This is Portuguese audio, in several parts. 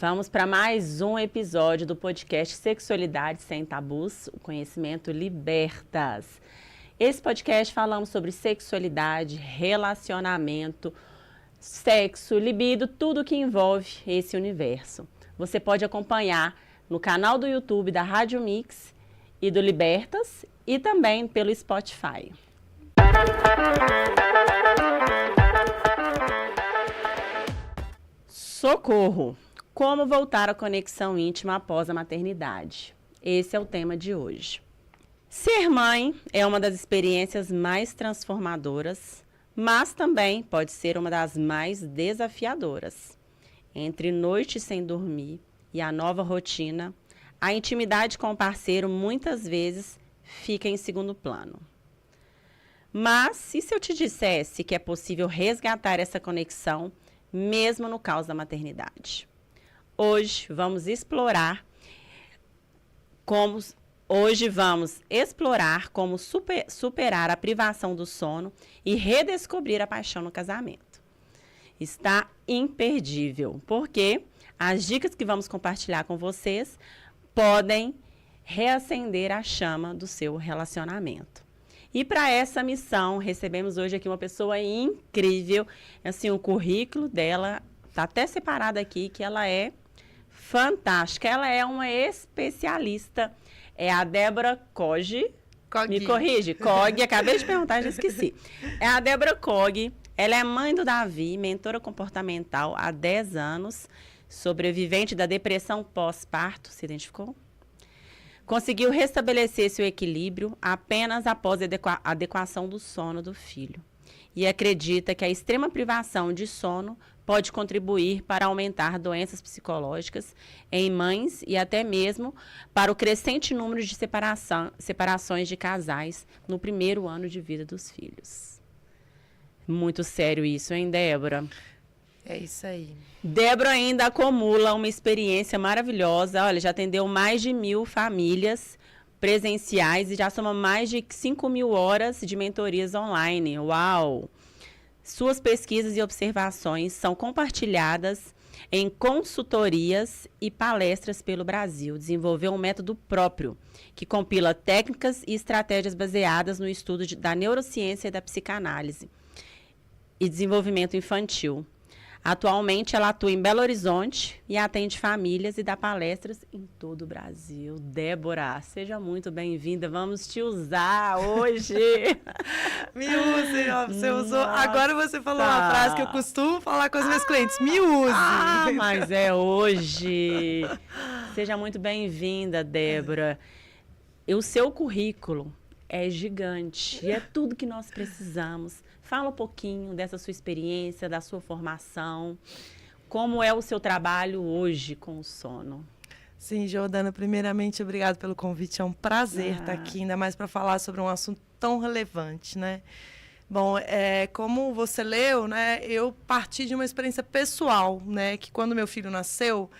Vamos para mais um episódio do podcast Sexualidade Sem Tabus, o conhecimento libertas. Esse podcast falamos sobre sexualidade, relacionamento, sexo, libido, tudo que envolve esse universo. Você pode acompanhar no canal do YouTube da Rádio Mix e do Libertas e também pelo Spotify. Socorro! Como voltar à conexão íntima após a maternidade? Esse é o tema de hoje. Ser mãe é uma das experiências mais transformadoras, mas também pode ser uma das mais desafiadoras. Entre noites sem dormir e a nova rotina, a intimidade com o parceiro muitas vezes fica em segundo plano. Mas e se eu te dissesse que é possível resgatar essa conexão mesmo no caos da maternidade? Hoje vamos explorar como superar a privação do sono e redescobrir a paixão no casamento. Está imperdível, porque as dicas que vamos compartilhar com vocês podem reacender a chama do seu relacionamento. E para essa missão, recebemos hoje aqui uma pessoa incrível. Assim, o currículo dela está até separado aqui, que ela é fantástica. Ela é uma especialista. É a Débora Coggi. Me corrige? Coggi. Acabei de perguntar, já esqueci. É a Débora Coggi. Ela é mãe do Davi, mentora comportamental há 10 anos, sobrevivente da depressão pós-parto. Se identificou? Conseguiu restabelecer seu equilíbrio apenas após a adequação do sono do filho. E acredita que a extrema privação de sono pode contribuir para aumentar doenças psicológicas em mães e até mesmo para o crescente número de separações de casais no primeiro ano de vida dos filhos. Muito sério isso, hein, Débora? É isso aí. Débora ainda acumula uma experiência maravilhosa. Olha, já atendeu mais de 1.000 famílias presenciais e já soma mais de 5.000 horas de mentorias online. Uau! Suas pesquisas e observações são compartilhadas em consultorias e palestras pelo Brasil. Desenvolveu um método próprio que compila técnicas e estratégias baseadas no estudo da neurociência e da psicanálise e desenvolvimento infantil. Atualmente, ela atua em Belo Horizonte e atende famílias e dá palestras em todo o Brasil. Débora, seja muito bem-vinda. Vamos te usar hoje. Me use, ó, você usou. Agora você falou uma frase que eu costumo falar com os meus clientes. Me use. Mas é hoje. Seja muito bem-vinda, Débora. E o seu currículo é gigante e é tudo que nós precisamos. Fala um pouquinho dessa sua experiência, da sua formação. Como é o seu trabalho hoje com o sono? Sim, Jordana, primeiramente, obrigado pelo convite. É um prazer estar aqui, ainda mais para falar sobre um assunto tão relevante, né? Bom, como você leu, né, eu parti de uma experiência pessoal, né, que quando meu filho nasceu,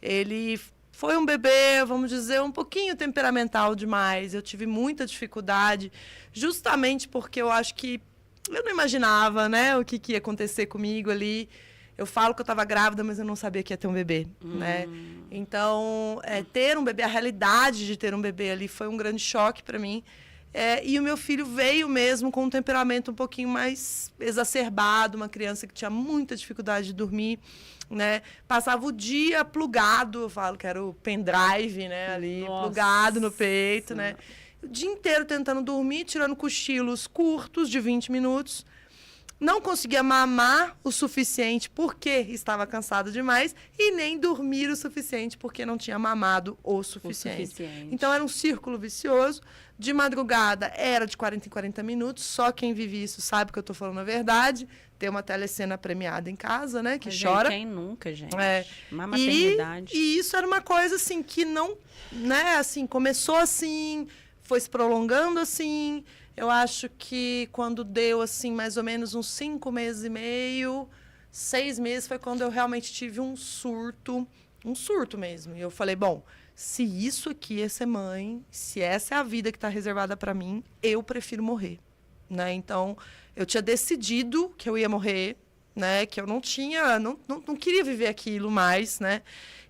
ele foi um bebê, vamos dizer, um pouquinho temperamental demais. Eu tive muita dificuldade, justamente porque eu acho que eu não imaginava, né, o que ia acontecer comigo ali. Eu falo que eu estava grávida, mas eu não sabia que ia ter um bebê, né? Então, ter um bebê, a realidade de ter um bebê ali foi um grande choque para mim. E o meu filho veio mesmo com um temperamento um pouquinho mais exacerbado, uma criança que tinha muita dificuldade de dormir, né? Passava o dia plugado, eu falo que era o pendrive, né, ali, plugado no peito, né? O dia inteiro tentando dormir, tirando cochilos curtos de 20 minutos. Não conseguia mamar o suficiente porque estava cansado demais e nem dormir o suficiente porque não tinha mamado o suficiente. Então, era um círculo vicioso. De madrugada, era de 40 em 40 minutos. Só quem vive isso sabe que eu estou falando a verdade. Tem uma telecena premiada em casa, né? Que chora. Quem nunca, gente? Uma maternidade. E isso era uma coisa, assim, que não... né? Assim, começou assim, foi se prolongando assim. Eu acho que quando deu, assim, mais ou menos uns 5 meses e meio, 6 meses, foi quando eu realmente tive um surto mesmo. E eu falei, bom, se isso aqui é ser mãe, se essa é a vida que está reservada para mim, eu prefiro morrer, né? Então, eu tinha decidido que eu ia morrer, né? Que eu não tinha, não queria viver aquilo mais, né?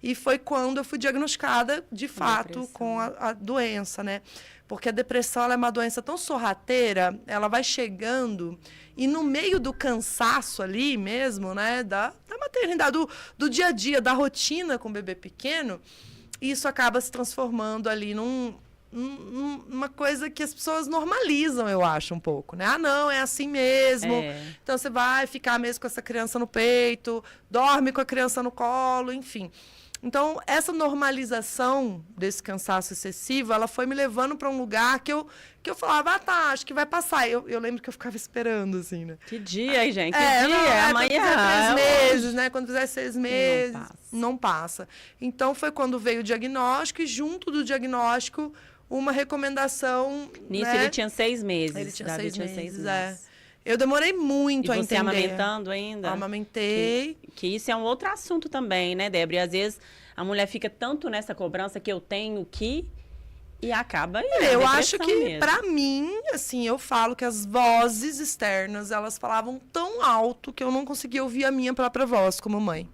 E foi quando eu fui diagnosticada, de fato, com a doença, né? Porque a depressão, ela é uma doença tão sorrateira, ela vai chegando e no meio do cansaço ali mesmo, né? Da maternidade, do dia a dia, da rotina com o bebê pequeno, isso acaba se transformando ali numa coisa que as pessoas normalizam, eu acho, um pouco, né? Ah, não, é assim mesmo. Então, você vai ficar mesmo com essa criança no peito, dorme com a criança no colo, enfim. Então, essa normalização desse cansaço excessivo, ela foi me levando para um lugar que eu falava, ah, tá, acho que vai passar. Eu lembro que eu ficava esperando, assim, né? Que dia, gente? Que dia? Amanhã. Quando fizer 3 meses, né? Quando fizer 6 meses, não passa. Então, foi quando veio o diagnóstico e, junto do diagnóstico, uma recomendação. Nisso, né? ele tinha 6 meses. Ele tinha Davi 6 meses, meses. Eu demorei muito a entender. E você amamentando ainda? Amamentei. Que isso é um outro assunto também, né, Débora? E às vezes a mulher fica tanto nessa cobrança que eu tenho que... E acaba aí. Eu acho que, pra mim, assim, eu falo que as vozes externas, elas falavam tão alto que eu não conseguia ouvir a minha própria voz como mãe.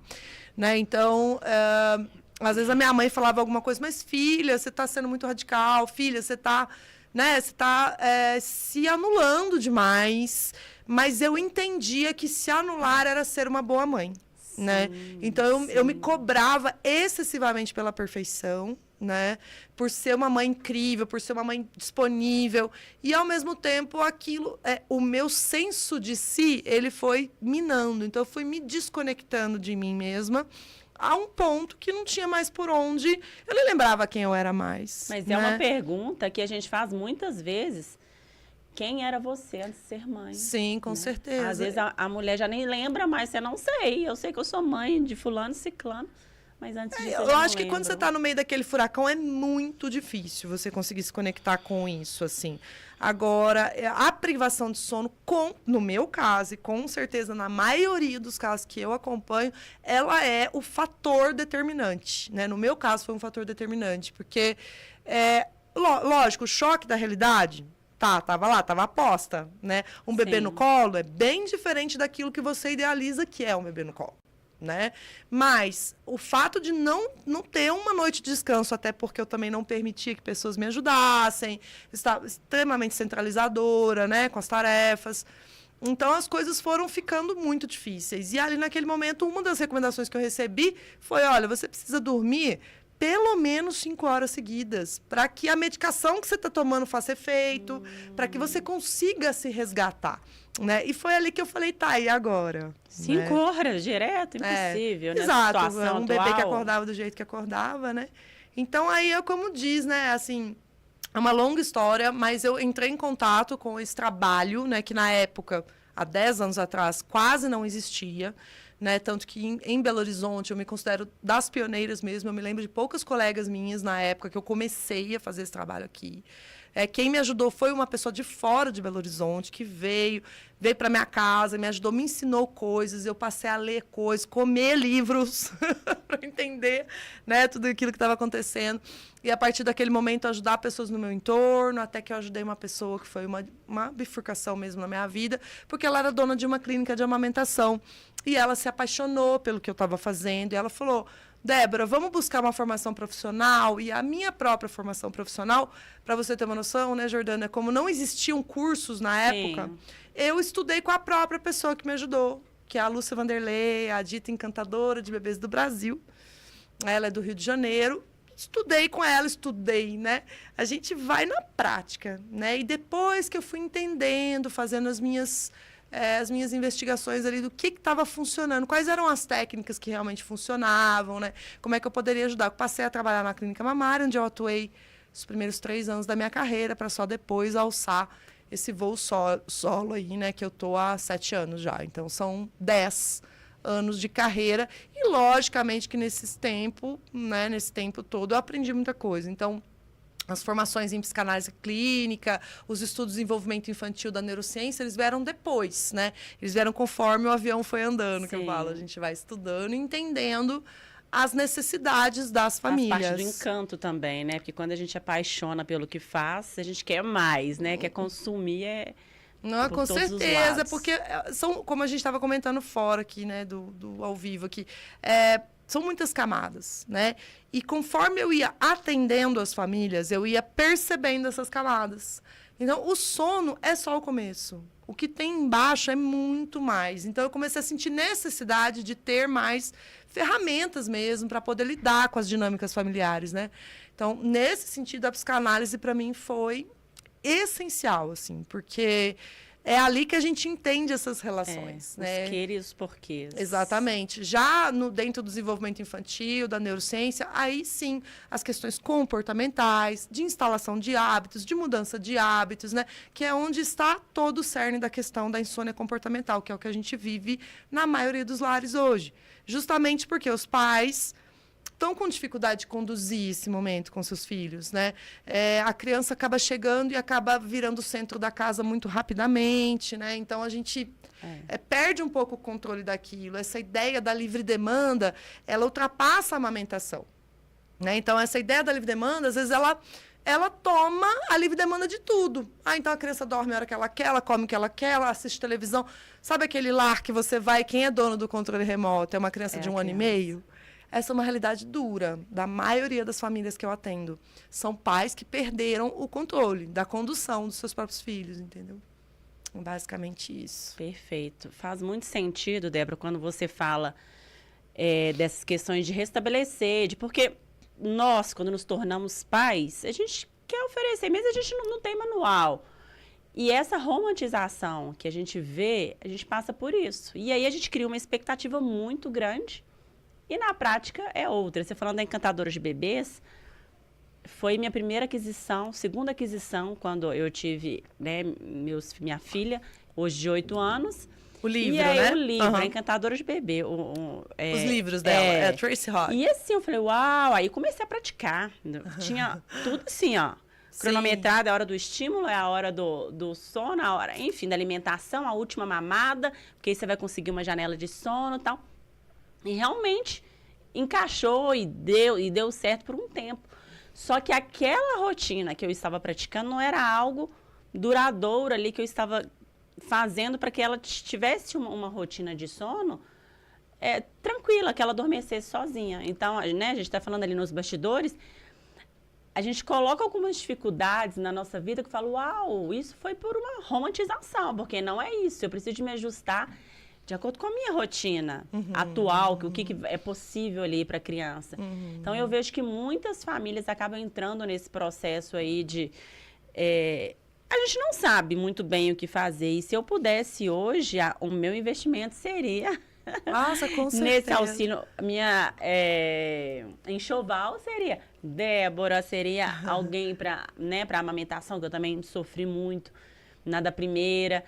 Né? Então, às vezes a minha mãe falava alguma coisa, mas filha, você tá sendo muito radical, filha, você tá... Né? Você está se anulando demais, mas eu entendia que se anular era ser uma boa mãe, sim, né? Então eu me cobrava excessivamente pela perfeição, né? Por ser uma mãe incrível, por ser uma mãe disponível e ao mesmo tempo aquilo, o meu senso de si, ele foi minando. Então eu fui me desconectando de mim mesma. A um ponto que não tinha mais por onde. Eu nem lembrava quem eu era mais. Mas né? É uma pergunta que a gente faz muitas vezes. Quem era você antes de ser mãe? Sim, com certeza. Às vezes a mulher já nem lembra mais. Você não sei. Eu sei que eu sou mãe de fulano e ciclano. Mas antes disso eu acho que quando você está no meio daquele furacão é muito difícil você conseguir se conectar com isso, assim. Agora, a privação de sono, no meu caso, e com certeza na maioria dos casos que eu acompanho, ela é o fator determinante, né? No meu caso, foi um fator determinante, porque, lógico, o choque da realidade, tava lá, tava aposta, né? Um bebê no colo é bem diferente daquilo que você idealiza que é um bebê no colo. Né? Mas o fato de não ter uma noite de descanso, até porque eu também não permitia que pessoas me ajudassem, estava extremamente centralizadora, né, com as tarefas. Então, as coisas foram ficando muito difíceis. E ali, naquele momento, uma das recomendações que eu recebi foi, olha, você precisa dormir pelo menos 5 horas seguidas, para que a medicação que você está tomando faça efeito, para que você consiga se resgatar. Né? E foi ali que eu falei, tá, e agora? 5 horas direto? Impossível, né? Exato, Situação um bebê atual. que acordava do jeito que acordava, né? Então, aí, como diz, né, assim, é uma longa história, mas eu entrei em contato com esse trabalho, né, que na época, há 10 anos atrás, quase não existia, né? Tanto que em Belo Horizonte eu me considero das pioneiras mesmo, eu me lembro de poucas colegas minhas na época que eu comecei a fazer esse trabalho aqui. Quem me ajudou foi uma pessoa de fora de Belo Horizonte, que veio para minha casa, me ajudou, me ensinou coisas, eu passei a ler coisas, comer livros, para entender, né, tudo aquilo que estava acontecendo. E, a partir daquele momento, ajudar pessoas no meu entorno, até que eu ajudei uma pessoa que foi uma bifurcação mesmo na minha vida, porque ela era dona de uma clínica de amamentação. E ela se apaixonou pelo que eu estava fazendo, e ela falou... Débora, vamos buscar uma formação profissional e a minha própria formação profissional, para você ter uma noção, né, Jordana, como não existiam cursos na época, eu estudei com a própria pessoa que me ajudou, que é a Lúcia Vanderlei, a dita encantadora de bebês do Brasil. Ela é do Rio de Janeiro. Estudei com ela, né? A gente vai na prática, né? E depois que eu fui entendendo, fazendo as minhas investigações ali do que estava funcionando, quais eram as técnicas que realmente funcionavam, né? Como é que eu poderia ajudar. Eu passei a trabalhar na clínica mamária, onde eu atuei os primeiros 3 anos da minha carreira, para só depois alçar esse voo solo aí, né? Que eu estou há 7 anos já. Então, são 10 anos de carreira. E, logicamente, que nesse tempo todo, eu aprendi muita coisa. Então, as formações em psicanálise clínica, os estudos de desenvolvimento infantil da neurociência, eles vieram depois, né? Eles vieram conforme o avião foi andando, que eu falo. A gente vai estudando e entendendo as necessidades das famílias. Faz parte do encanto também, né? Porque quando a gente apaixona pelo que faz, a gente quer mais, né? Quer consumir, Não, por com todos os certeza, lados. porque são, como a gente estava comentando fora aqui, né, do ao vivo aqui, são muitas camadas, né? E conforme eu ia atendendo as famílias, eu ia percebendo essas camadas. Então, o sono é só o começo. O que tem embaixo é muito mais. Então, eu comecei a sentir necessidade de ter mais ferramentas mesmo para poder lidar com as dinâmicas familiares, né? Então, nesse sentido, a psicanálise para mim foi essencial, assim, porque é ali que a gente entende essas relações, né? Os queres e os porquês. Exatamente. Já dentro do desenvolvimento infantil, da neurociência, aí sim, as questões comportamentais, de instalação de hábitos, de mudança de hábitos, né? Que é onde está todo o cerne da questão da insônia comportamental, que é o que a gente vive na maioria dos lares hoje. Justamente porque os pais estão com dificuldade de conduzir esse momento com seus filhos, né? A criança acaba chegando e acaba virando o centro da casa muito rapidamente, né? Então, a gente perde um pouco o controle daquilo. Essa ideia da livre demanda, ela ultrapassa a amamentação, né? Então, essa ideia da livre demanda, às vezes, ela toma a livre demanda de tudo. Então a criança dorme a hora que ela quer, ela come o que ela quer, ela assiste televisão. Sabe aquele lar que você vai, quem é dono do controle remoto? É uma criança de 1 ano e meio? Essa é uma realidade dura da maioria das famílias que eu atendo. São pais que perderam o controle da condução dos seus próprios filhos, entendeu? Basicamente isso. Perfeito. Faz muito sentido, Débora, quando você fala dessas questões de restabelecer, porque nós, quando nos tornamos pais, a gente quer oferecer, mas a gente não tem manual. E essa romantização que a gente vê, a gente passa por isso. E aí a gente cria uma expectativa muito grande e na prática é outra. Você falando da Encantadora de Bebês, foi minha primeira aquisição, segunda aquisição, quando eu tive, né, minha filha, hoje de 8 anos. O livro, e aí, né? O livro, a Encantadora de Bebê. Os livros dela, Tracy Hodge. E assim, eu falei, uau, aí comecei a praticar. Tinha tudo assim, ó. Cronometrado, é a hora do estímulo, é a hora do sono, a hora, enfim, da alimentação, a última mamada, porque aí você vai conseguir uma janela de sono e tal. E realmente encaixou e deu certo por um tempo. Só que aquela rotina que eu estava praticando não era algo duradouro ali que eu estava fazendo para que ela tivesse uma rotina de sono tranquila, que ela adormecesse sozinha. Então, né, a gente está falando ali nos bastidores, a gente coloca algumas dificuldades na nossa vida que fala, uau, isso foi por uma romantização, porque não é isso, eu preciso de me ajustar de acordo com a minha rotina atual, o que é possível ali para a criança. Então, eu vejo que muitas famílias acabam entrando nesse processo aí de... a gente não sabe muito bem o que fazer. E se eu pudesse hoje, o meu investimento seria... Nossa, com certeza. Nesse auxílio, minha enxoval seria Débora, seria alguém para, né, para amamentação, que eu também sofri muito na da primeira.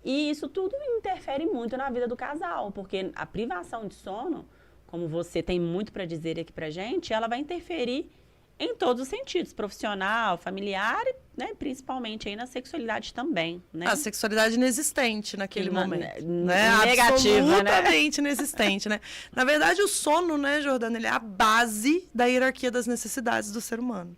E isso tudo interfere muito na vida do casal, porque a privação de sono, como você tem muito para dizer aqui pra gente, ela vai interferir em todos os sentidos, profissional, familiar, né, principalmente aí na sexualidade também, né? A sexualidade inexistente naquele momento, né? Negativa, absolutamente inexistente, né? Na verdade, o sono, né, Jordana, ele é a base da hierarquia das necessidades do ser humano.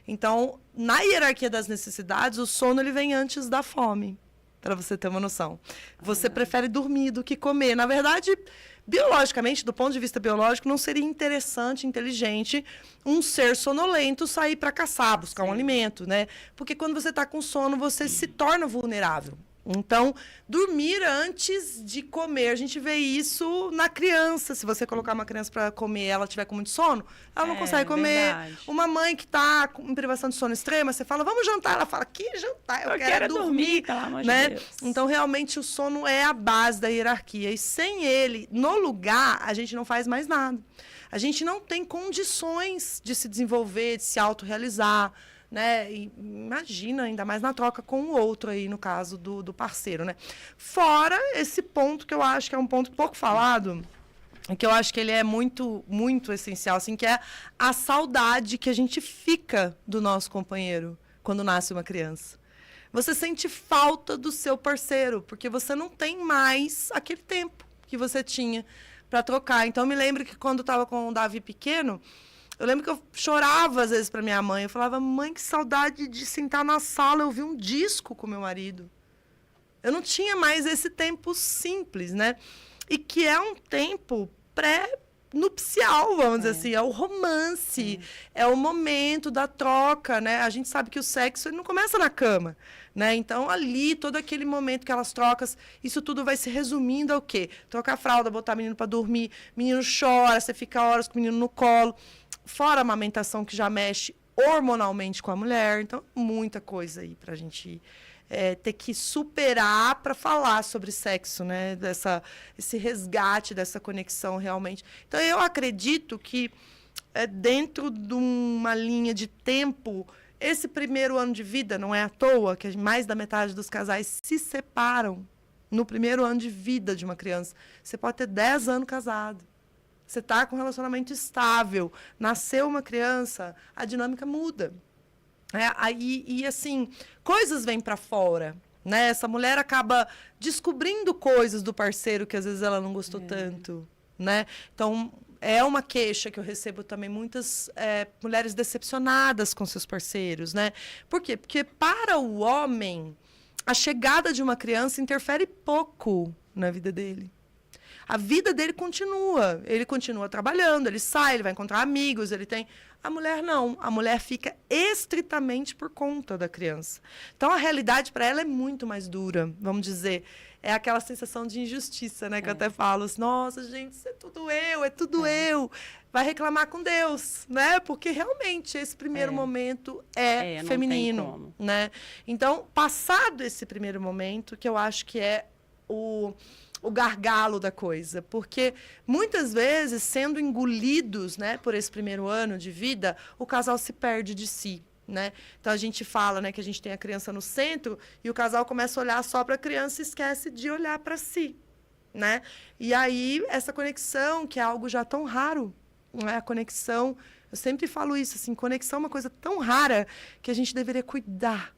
Então, na hierarquia das necessidades, o sono ele vem antes da fome, para você ter uma noção. Você prefere dormir do que comer. Na verdade, biologicamente, do ponto de vista biológico, não seria interessante, inteligente, um ser sonolento sair para caçar, buscar um alimento, né? Porque quando você está com sono, você se torna vulnerável. Então, dormir antes de comer, a gente vê isso na criança. Se você colocar uma criança para comer e ela tiver com muito sono, ela não consegue comer. Verdade. Uma mãe que está em privação de sono extrema, você fala, vamos jantar. Ela fala, que jantar? Eu quero dormir, pelo amor né? de Deus. Então, realmente, o sono é a base da hierarquia. E sem ele, no lugar, a gente não faz mais nada. A gente não tem condições de se desenvolver, de se autorrealizar, né? E imagina, ainda mais na troca com o outro aí, no caso do parceiro, né? Fora esse ponto que eu acho que é um ponto pouco falado, que eu acho que ele é muito, muito essencial, assim, que é a saudade que a gente fica do nosso companheiro quando nasce uma criança. Você sente falta do seu parceiro, porque você não tem mais aquele tempo que você tinha para trocar. Então, eu me lembro que quando eu estava com o Davi pequeno, eu lembro que eu chorava, às vezes, para minha mãe. Eu falava, mãe, que saudade de sentar na sala e ouvir um disco com meu marido. Eu não tinha mais esse tempo simples, né? E que é um tempo pré-nupcial, vamos dizer assim, é o romance, é o momento da troca, né? A gente sabe que o sexo ele não começa na cama, né? Então, ali, todo aquele momento, aquelas trocas, isso tudo vai se resumindo ao quê? Trocar a fralda, botar o menino para dormir, menino chora, você fica horas com o menino no colo, fora a amamentação que já mexe hormonalmente com a mulher. Então, muita coisa aí pra gente ter que superar para falar sobre sexo, né? Esse resgate dessa conexão realmente. Então, eu acredito que dentro de uma linha de tempo, esse primeiro ano de vida, não é à toa que mais da metade dos casais se separam no primeiro ano de vida de uma criança. Você pode ter 10 anos casado. Você está com um relacionamento estável, nasceu uma criança, a dinâmica muda. Assim, coisas vêm para fora. Né? Essa mulher acaba descobrindo coisas do parceiro que às vezes ela não gostou tanto. Né? Então, é uma queixa que eu recebo também, muitas mulheres decepcionadas com seus parceiros. Né? Por quê? Porque para o homem, a chegada de uma criança interfere pouco na vida dele. A vida dele continua. Ele continua trabalhando, ele sai, ele vai encontrar amigos, ele tem... A mulher não. A mulher fica estritamente por conta da criança. Então, a realidade para ela é muito mais dura, vamos dizer. É aquela sensação de injustiça, né? Que eu até falo assim, nossa, gente, isso é tudo eu. Vai reclamar com Deus, né? Porque, realmente, esse primeiro momento é feminino. Não tem como. Né? Então, passado esse primeiro momento, que eu acho que é o gargalo da coisa, porque muitas vezes, sendo engolidos, né, por esse primeiro ano de vida, o casal se perde de si. Né? Então, a gente fala, né, que a gente tem a criança no centro e o casal começa a olhar só para a criança e esquece de olhar para si. Né? E aí, essa conexão, que é algo já tão raro, né? A conexão, eu sempre falo isso, assim, conexão é uma coisa tão rara que a gente deveria cuidar.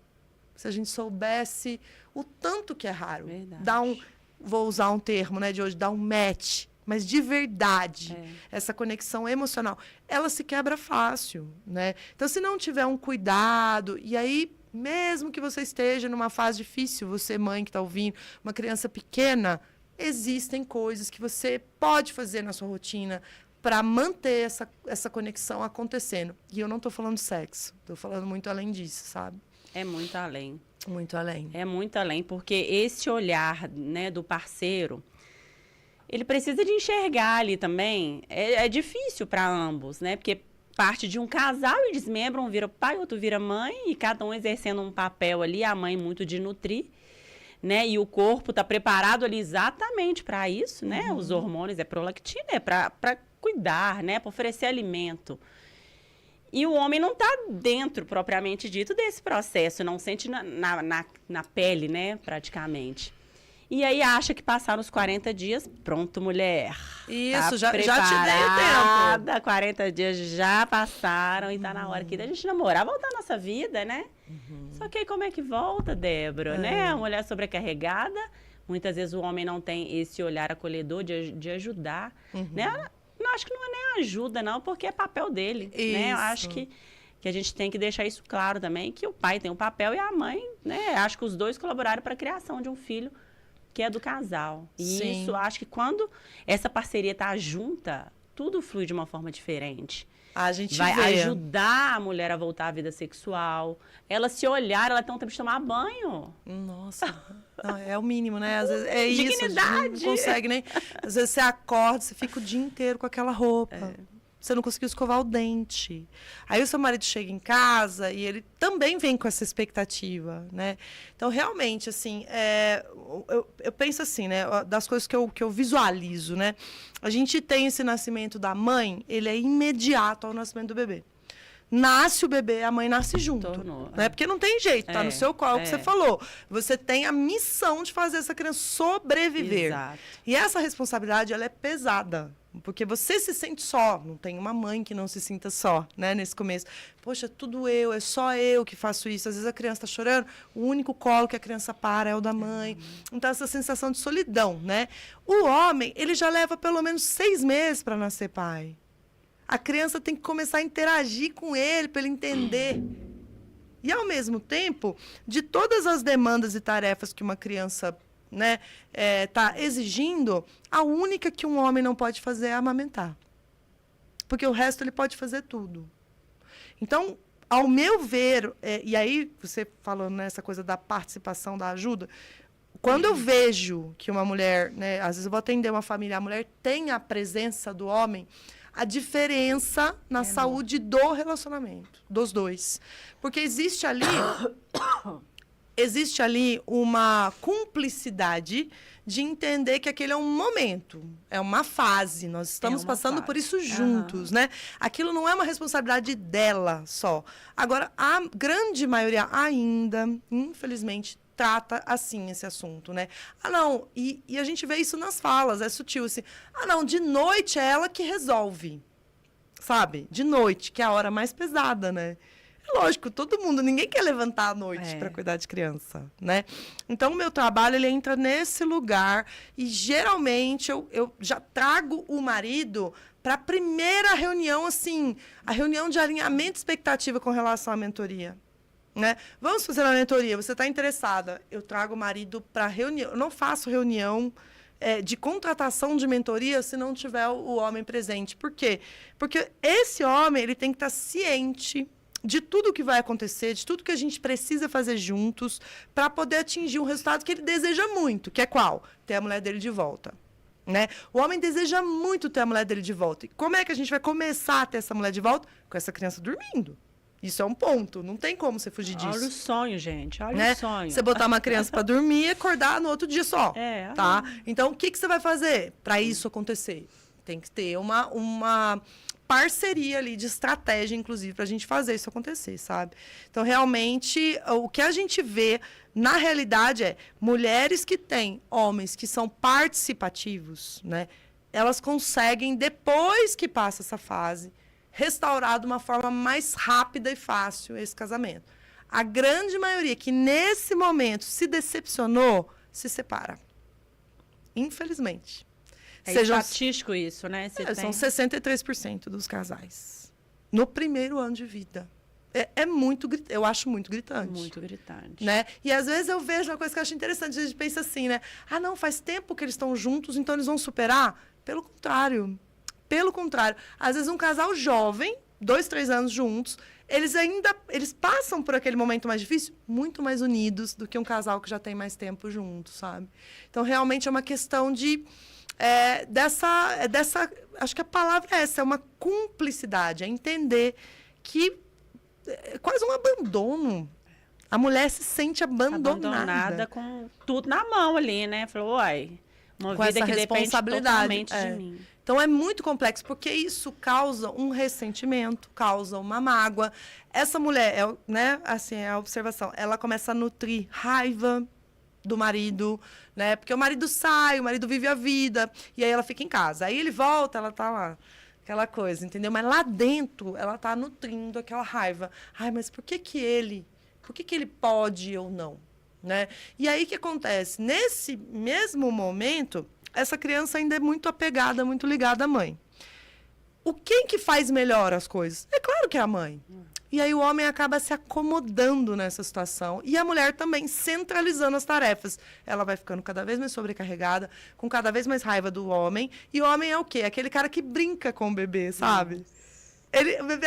Se a gente soubesse o tanto que é raro. Verdade. Vou usar um termo, né, de hoje, dar um match, mas de verdade, essa conexão emocional, ela se quebra fácil, né? Então, se não tiver um cuidado, e aí, mesmo que você esteja numa fase difícil, você, mãe que está ouvindo, uma criança pequena, existem coisas que você pode fazer na sua rotina para manter essa conexão acontecendo. E eu não estou falando de sexo, estou falando muito além disso, sabe? É muito além. Muito além. É muito além, porque esse olhar, né, do parceiro, ele precisa de enxergar ali também. É difícil para ambos, né? Porque parte de um casal e desmembra, um vira pai, outro vira mãe, e cada um exercendo um papel ali, a mãe muito de nutrir, né? E o corpo está preparado ali exatamente para isso, né? Os hormônios, prolactina, é para cuidar, né? Para oferecer alimento. E o homem não está dentro, propriamente dito, desse processo, não sente na pele, né, praticamente. E aí acha que passaram os 40 dias, pronto, mulher. Isso, tá já te dei o tempo. 40 dias já passaram e tá na hora aqui da gente namorar, voltar a nossa vida, né? Só que aí como é que volta, Débora, né? A mulher sobrecarregada, muitas vezes o homem não tem esse olhar acolhedor de ajudar, né? Não, acho que não é nem ajuda, não, porque é papel dele, né? Eu acho que a gente tem que deixar isso claro também, que o pai tem um papel e a mãe, né? Acho que os dois colaboraram para a criação de um filho que é do casal. E isso, acho que quando essa parceria tá junta, tudo flui de uma forma diferente. A gente vai vê. Ajudar a mulher a voltar à vida sexual. Ela se olhar, ela tem um tempo de tomar banho. Nossa, não, é o mínimo, né? Às vezes é isso, dignidade. Não consegue nem... Às vezes você acorda, você fica o dia inteiro com aquela roupa. Você não conseguiu escovar o dente. Aí o seu marido chega em casa e ele também vem com essa expectativa, né? Então, realmente, assim, eu penso assim, né? Das coisas que eu visualizo, né? A gente tem esse nascimento da mãe, ele é imediato ao nascimento do bebê. Nasce o bebê, a mãe nasce junto. Né? Porque não tem jeito, tá no seu colo, que você falou. Você tem a missão de fazer essa criança sobreviver. Exato. E essa responsabilidade, ela é pesada. Porque você se sente só. Não tem uma mãe que não se sinta só, né? Nesse começo. Poxa, tudo eu, é só eu que faço isso. Às vezes a criança está chorando, o único colo que a criança para é o da mãe. Então, essa sensação de solidão, né? O homem, ele já leva pelo menos 6 meses para nascer pai. A criança tem que começar a interagir com ele para ele entender E, ao mesmo tempo, de todas as demandas e tarefas que uma criança, né, tá exigindo, a única que um homem não pode fazer é amamentar. Porque o resto ele pode fazer tudo. Então, ao meu ver, e aí você falando nessa coisa da participação, da ajuda, quando eu vejo que uma mulher, né, às vezes eu vou atender uma família, a mulher tem a presença do homem, a diferença na saúde do relacionamento, dos dois. Porque existe ali uma cumplicidade de entender que aquele é um momento, é uma fase, nós estamos passando por isso juntos, né? Aquilo não é uma responsabilidade dela só. Agora, a grande maioria ainda, infelizmente, trata assim esse assunto, né? Ah, não, e a gente vê isso nas falas, é sutil, assim. Ah, não, de noite é ela que resolve, sabe? De noite, que é a hora mais pesada, né? Lógico, todo mundo, ninguém quer levantar à noite para cuidar de criança, né? Então, o meu trabalho, ele entra nesse lugar e, geralmente, eu já trago o marido para a primeira reunião, assim, a reunião de alinhamento de expectativa com relação à mentoria, né? Vamos fazer uma mentoria, você está interessada? Eu trago o marido para a reunião, eu não faço reunião de contratação de mentoria se não tiver o homem presente. Por quê? Porque esse homem, ele tem que estar ciente de tudo que vai acontecer, de tudo que a gente precisa fazer juntos para poder atingir um resultado que ele deseja muito, que é qual? Ter a mulher dele de volta, né? O homem deseja muito ter a mulher dele de volta. E como é que a gente vai começar a ter essa mulher de volta? Com essa criança dormindo. Isso é um ponto, não tem como você fugir disso. Olha o sonho, gente, olha né? o sonho. Você botar uma criança para dormir e acordar no outro dia só, tá? Então, o que você vai fazer para isso acontecer? Tem que ter uma parceria ali de estratégia, inclusive, para a gente fazer isso acontecer, sabe? Então, realmente, o que a gente vê, na realidade, é mulheres que têm homens que são participativos, né? Elas conseguem, depois que passa essa fase, restaurar de uma forma mais rápida e fácil esse casamento. A grande maioria que, nesse momento, se decepcionou, se separa. Infelizmente. É estatístico isso, né? São 63% dos casais. No primeiro ano de vida. Eu acho muito gritante. Muito gritante. Né? E às vezes eu vejo uma coisa que eu acho interessante. A gente pensa assim, né? Ah, não, faz tempo que eles estão juntos, então eles vão superar? Pelo contrário. Pelo contrário. Às vezes um casal jovem, 2, 3 anos juntos, eles passam por aquele momento mais difícil muito mais unidos do que um casal que já tem mais tempo junto, sabe? Então, realmente é uma questão de... acho que a palavra é essa, é uma cumplicidade, é entender que é quase um abandono. A mulher se sente abandonada com tudo na mão ali, né? Falou, uai, uma com vida essa que depende totalmente de mim. Então, é muito complexo, porque isso causa um ressentimento, causa uma mágoa. Essa mulher, né, assim, é a observação, ela começa a nutrir raiva do marido, né? Porque o marido sai, o marido vive a vida, e aí ela fica em casa. Aí ele volta, ela tá lá, aquela coisa, entendeu? Mas lá dentro, ela tá nutrindo aquela raiva. Ai, mas por que ele pode ou não, né? E aí, o que acontece? Nesse mesmo momento, essa criança ainda é muito apegada, muito ligada à mãe. Quem que faz melhor as coisas? É claro que é a mãe. E aí o homem acaba se acomodando nessa situação. E a mulher também centralizando as tarefas. Ela vai ficando cada vez mais sobrecarregada, com cada vez mais raiva do homem. E o homem é o quê? Aquele cara que brinca com o bebê, sabe? O bebê,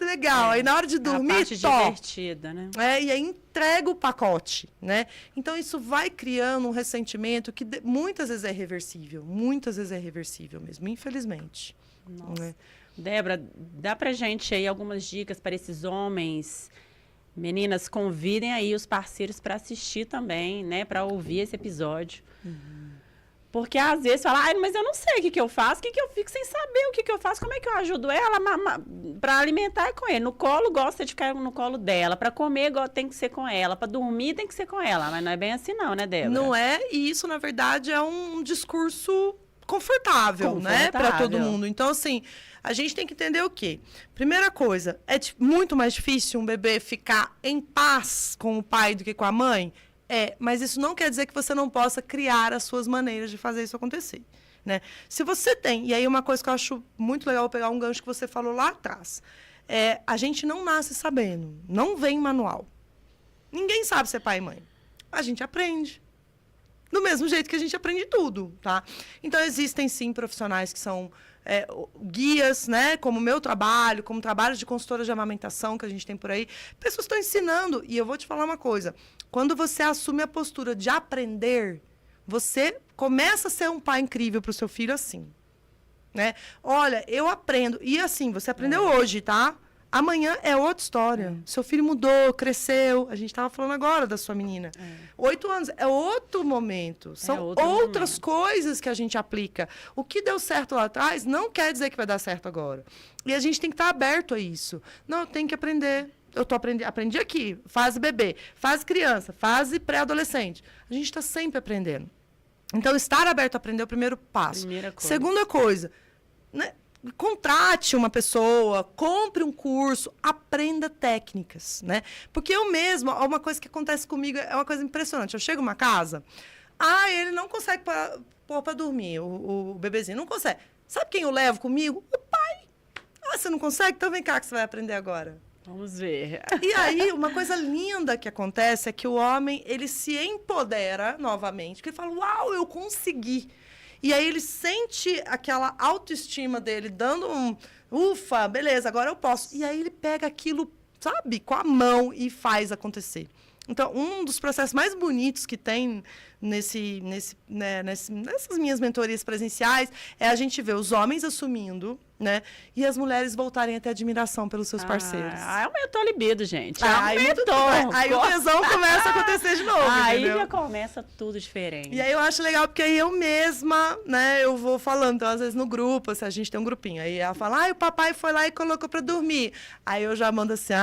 legal. Aí na hora de dormir, a parte divertida, né? E aí entrega o pacote, né? Então isso vai criando um ressentimento que muitas vezes é reversível. Muitas vezes é reversível mesmo, infelizmente. Nossa. Né? Débora, dá pra gente aí algumas dicas para esses homens? Meninas, convidem aí os parceiros para assistir também, né? Para ouvir esse episódio. Porque às vezes fala, mas eu não sei o que eu faço, eu fico sem saber o que eu faço, como é que eu ajudo ela para alimentar com ele. No colo, gosta de ficar no colo dela. Para comer, tem que ser com ela. Para dormir, tem que ser com ela. Mas não é bem assim não, né, Débora? Não é, e isso, na verdade, é um discurso confortável, né, para todo mundo. Então, assim, a gente tem que entender o quê? Primeira coisa, é muito mais difícil um bebê ficar em paz com o pai do que com a mãe? Mas isso não quer dizer que você não possa criar as suas maneiras de fazer isso acontecer, né? Se você tem, e aí uma coisa que eu acho muito legal, vou pegar um gancho que você falou lá atrás, a gente não nasce sabendo, não vem manual. Ninguém sabe ser pai e mãe. A gente aprende. Do mesmo jeito que a gente aprende tudo, tá? Então, existem, sim, profissionais que são guias, né? Como o meu trabalho, como trabalho de consultora de amamentação que a gente tem por aí. Pessoas estão ensinando. E eu vou te falar uma coisa. Quando você assume a postura de aprender, você começa a ser um pai incrível para o seu filho assim. Né? Olha, eu aprendo. E assim, você aprendeu hoje, tá? Amanhã é outra história. Seu filho mudou, cresceu. A gente estava falando agora da sua menina. 8 anos. É outro momento. São outras coisas que a gente aplica. O que deu certo lá atrás não quer dizer que vai dar certo agora. E a gente tem que estar aberto a isso. Não, eu tenho que aprender. Eu aprendi aqui. Fase bebê, fase criança, fase pré-adolescente. A gente está sempre aprendendo. Então, estar aberto a aprender é o primeiro passo. Segunda coisa, né? Contrate uma pessoa, compre um curso, aprenda técnicas, né? Porque eu mesma, uma coisa que acontece comigo é uma coisa impressionante. Eu chego numa casa, ele não consegue pôr para dormir, o bebezinho, não consegue. Sabe quem eu levo comigo? O pai. Você não consegue? Então vem cá que você vai aprender agora. Vamos ver. E aí, uma coisa linda que acontece é que o homem, ele se empodera novamente, porque ele fala, uau, eu consegui. E aí ele sente aquela autoestima dele, dando ufa, beleza, agora eu posso. E aí ele pega aquilo, sabe, com a mão e faz acontecer. Então, um dos processos mais bonitos que tem nessas minhas mentorias presenciais é a gente ver os homens assumindo, né? E as mulheres voltarem a ter admiração pelos seus parceiros. Aumentou a libido, gente. Aí o tesão começa a acontecer de novo, aí entendeu? já começa tudo diferente. E aí eu acho legal, porque aí eu mesma, né, eu vou falando, então, às vezes no grupo, assim, a gente tem um grupinho, aí ela fala, o papai foi lá e colocou pra dormir. Aí eu já mando assim,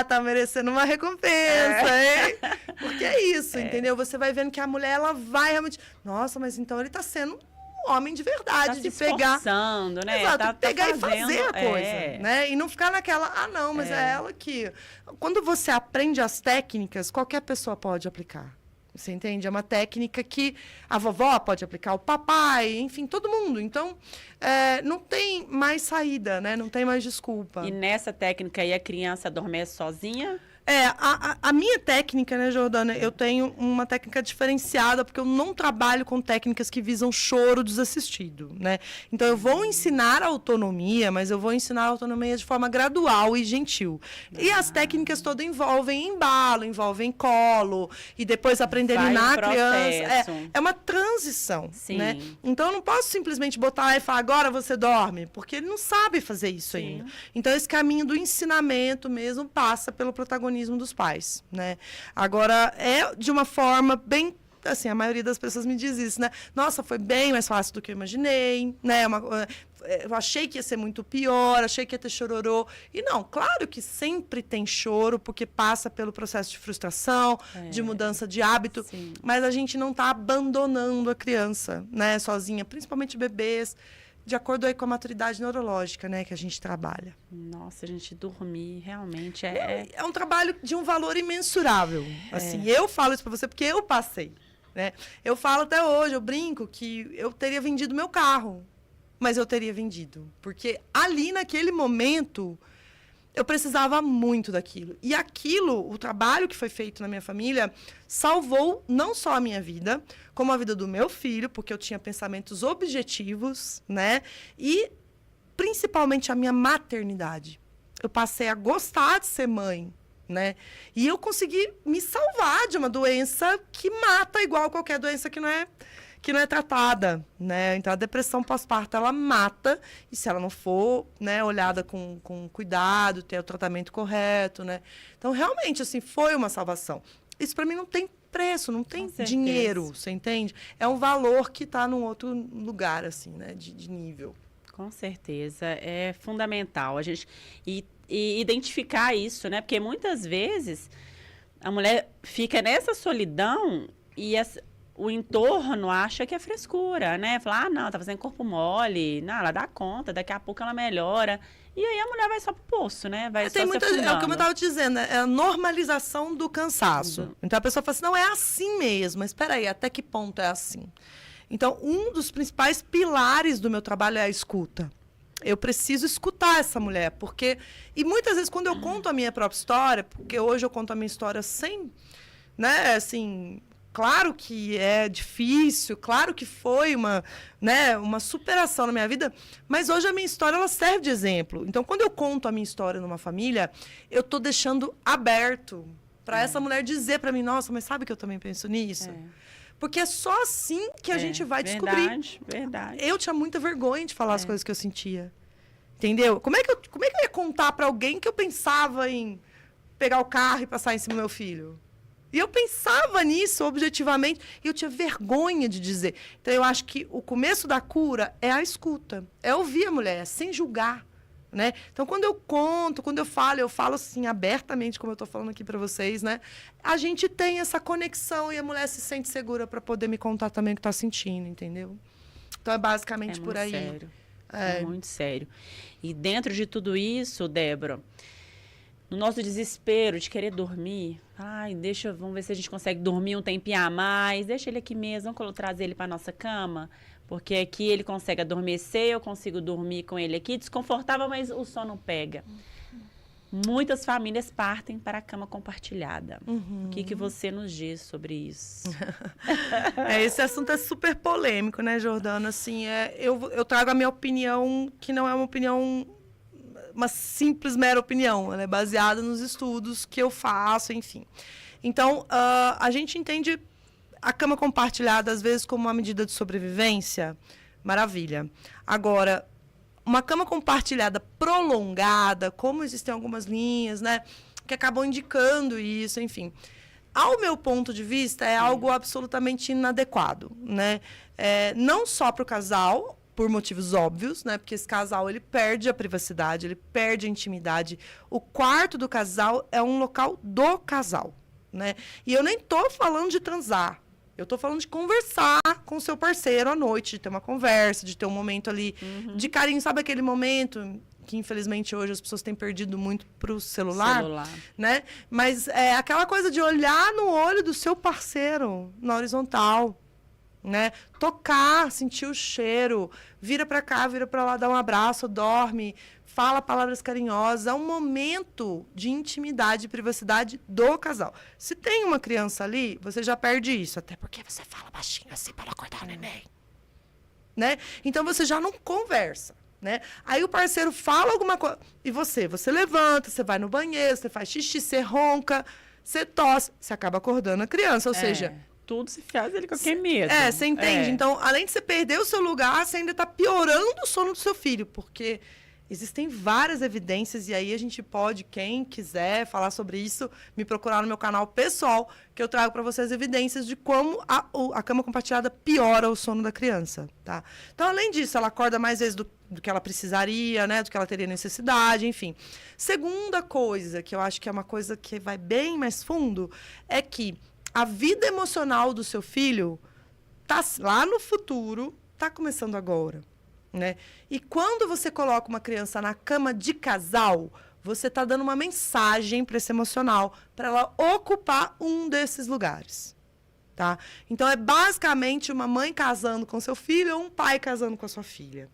tá merecendo uma recompensa, hein? Porque é isso, entendeu? Você vai vendo que a mulher, ela vai realmente, nossa, mas então ele tá sendo um homem de verdade, tá de se pegar, esforçando, né? Exato, pegar fazendo, e fazer a coisa, né? E não ficar naquela, não, mas é ela que... Quando você aprende as técnicas, qualquer pessoa pode aplicar. Você entende? É uma técnica que a vovó pode aplicar, o papai, enfim, todo mundo. Então, não tem mais saída, né? Não tem mais desculpa. E nessa técnica aí, a criança adormece sozinha? A minha técnica, né, Jordana, eu tenho uma técnica diferenciada, porque eu não trabalho com técnicas que visam choro desassistido, né? Então, eu vou ensinar a autonomia, mas eu vou ensinar a autonomia de forma gradual e gentil. E as técnicas todas envolvem embalo, envolvem colo, e depois aprender na criança. É uma transição, né? Então, eu não posso simplesmente botar lá e falar, agora você dorme, porque ele não sabe fazer isso ainda. Então, esse caminho do ensinamento mesmo passa pelo protagonismo dos pais, né? Agora, de uma forma bem... Assim, a maioria das pessoas me diz isso, né? Nossa, foi bem mais fácil do que eu imaginei, né? Eu achei que ia ser muito pior, achei que ia ter chororô. E não, claro que sempre tem choro, porque passa pelo processo de frustração, de mudança de hábito, mas a gente não está abandonando a criança, né? Sozinha, principalmente bebês, de acordo aí com a maturidade neurológica, né, que a gente trabalha. Nossa, a gente dormir realmente é um trabalho de um valor imensurável. Assim, eu falo isso para você porque eu passei, né? Eu falo até hoje, eu brinco que eu teria vendido meu carro, mas eu teria vendido, porque ali naquele momento eu precisava muito daquilo. E aquilo, o trabalho que foi feito na minha família, salvou não só a minha vida, como a vida do meu filho, porque eu tinha pensamentos objetivos, né? E, principalmente, a minha maternidade. Eu passei a gostar de ser mãe, né? E eu consegui me salvar de uma doença que mata igual qualquer doença que não é tratada, né? Então, a depressão pós-parto, ela mata, e se ela não for, né, olhada com cuidado, ter o tratamento correto, né? Então, realmente, assim, foi uma salvação. Isso, para mim, não tem preço, não tem dinheiro, você entende? É um valor que está num outro lugar, assim, né, de nível. Com certeza, é fundamental a gente e identificar isso, né? Porque muitas vezes a mulher fica nessa solidão e o entorno acha que é frescura, né? Fala, não, tá fazendo corpo mole, não, ela dá conta, daqui a pouco ela melhora. E aí a mulher vai só pro poço, né? Vai só se afundando. Como eu estava dizendo, é a normalização do cansaço. Então a pessoa fala assim, não, é assim mesmo, mas espera aí, até que ponto é assim? Então, um dos principais pilares do meu trabalho é a escuta. eu preciso escutar essa mulher, porque... E muitas vezes, quando eu conto a minha própria história, porque hoje eu conto a minha história sem, né, assim... Claro que é difícil, claro que foi uma superação na minha vida, mas hoje a minha história ela serve de exemplo. Então, quando eu conto a minha história numa família, eu estou deixando aberto para essa mulher dizer para mim, nossa, mas sabe que eu também penso nisso? Porque é só assim que a gente vai descobrir. Verdade. Eu tinha muita vergonha de falar as coisas que eu sentia. Entendeu? Como é que eu ia contar para alguém que eu pensava em pegar o carro e passar em cima do meu filho? E eu pensava nisso objetivamente e eu tinha vergonha de dizer. Então, eu acho que o começo da cura é a escuta. É ouvir a mulher, sem julgar. Né? Então, quando eu conto, quando eu falo assim, abertamente, como eu estou falando aqui para vocês, né? A gente tem essa conexão e a mulher se sente segura para poder me contar também o que está sentindo, entendeu? Então, é basicamente por aí. Sério. É muito sério. E dentro de tudo isso, Débora... No nosso desespero de querer dormir, vamos ver se a gente consegue dormir um tempinho a mais, deixa ele aqui mesmo, vamos trazer ele para nossa cama, porque aqui ele consegue adormecer, eu consigo dormir com ele aqui, desconfortável, mas o sono pega. Muitas famílias partem para a cama compartilhada. O que você nos diz sobre isso? Esse assunto é super polêmico, né, Jordana? Assim, eu trago a minha opinião, que não é uma opinião... uma simples, mera opinião. Ela é baseada nos estudos que eu faço, enfim. Então, a gente entende a cama compartilhada, às vezes, como uma medida de sobrevivência. Maravilha. Agora, uma cama compartilhada prolongada, como existem algumas linhas, né, que acabam indicando isso, enfim. Ao meu ponto de vista, é algo absolutamente inadequado, né? Não só para o casal, por motivos óbvios, né? Porque esse casal, ele perde a privacidade, ele perde a intimidade. O quarto do casal é um local do casal, né? E eu nem tô falando de transar. Eu tô falando de conversar com o seu parceiro à noite, de ter uma conversa, de ter um momento ali de carinho. Sabe aquele momento que, infelizmente, hoje as pessoas têm perdido muito pro celular, né? Mas é aquela coisa de olhar no olho do seu parceiro, na horizontal, né? Tocar, sentir o cheiro, vira para cá, vira para lá, dá um abraço, dorme, fala palavras carinhosas. É um momento de intimidade e privacidade do casal. Se tem uma criança ali, você já perde isso, até porque você fala baixinho assim para não acordar o neném, né? Então você já não conversa, né? Aí o parceiro fala alguma coisa e você levanta, você vai no banheiro, você faz xixi, você ronca, você tosse, você acaba acordando a criança, ou seja, tudo se faz ele com qualquer medo. Você entende? Então, além de você perder o seu lugar, você ainda está piorando o sono do seu filho, porque existem várias evidências, e aí a gente pode, quem quiser falar sobre isso, me procurar no meu canal pessoal, que eu trago para vocês evidências de como a cama compartilhada piora o sono da criança, tá? Então, além disso, ela acorda mais vezes do que ela precisaria, né? Do que ela teria necessidade, enfim. Segunda coisa, que eu acho que é uma coisa que vai bem mais fundo, é que a vida emocional do seu filho tá lá no futuro, tá começando agora, né? E quando você coloca uma criança na cama de casal, você tá dando uma mensagem para esse emocional, para ela ocupar um desses lugares, tá? Então é basicamente uma mãe casando com seu filho ou um pai casando com a sua filha.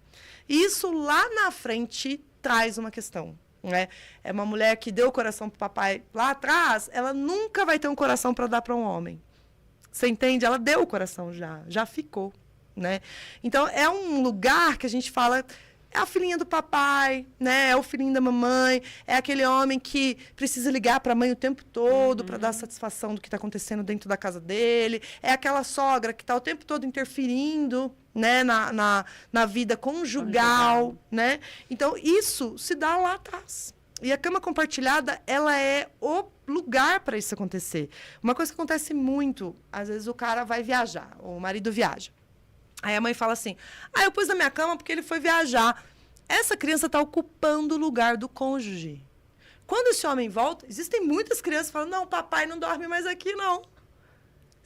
E isso lá na frente traz uma questão. Né? É uma mulher que deu o coração pro papai lá atrás, ela nunca vai ter um coração para dar para um homem. Você entende? Ela deu o coração já ficou, né? Então é um lugar que a gente fala, é a filhinha do papai, né? É o filhinho da mamãe, é aquele homem que precisa ligar para a mãe o tempo todo para dar satisfação do que está acontecendo dentro da casa dele, é aquela sogra que está o tempo todo interferindo, né, na vida conjugal, né? Então, isso se dá lá atrás. E a cama compartilhada, ela é o lugar para isso acontecer. Uma coisa que acontece muito, às vezes o cara vai viajar, o marido viaja. Aí a mãe fala assim, eu pus na minha cama porque ele foi viajar. Essa criança está ocupando o lugar do cônjuge. Quando esse homem volta, existem muitas crianças que falam, não, papai não dorme mais aqui, não.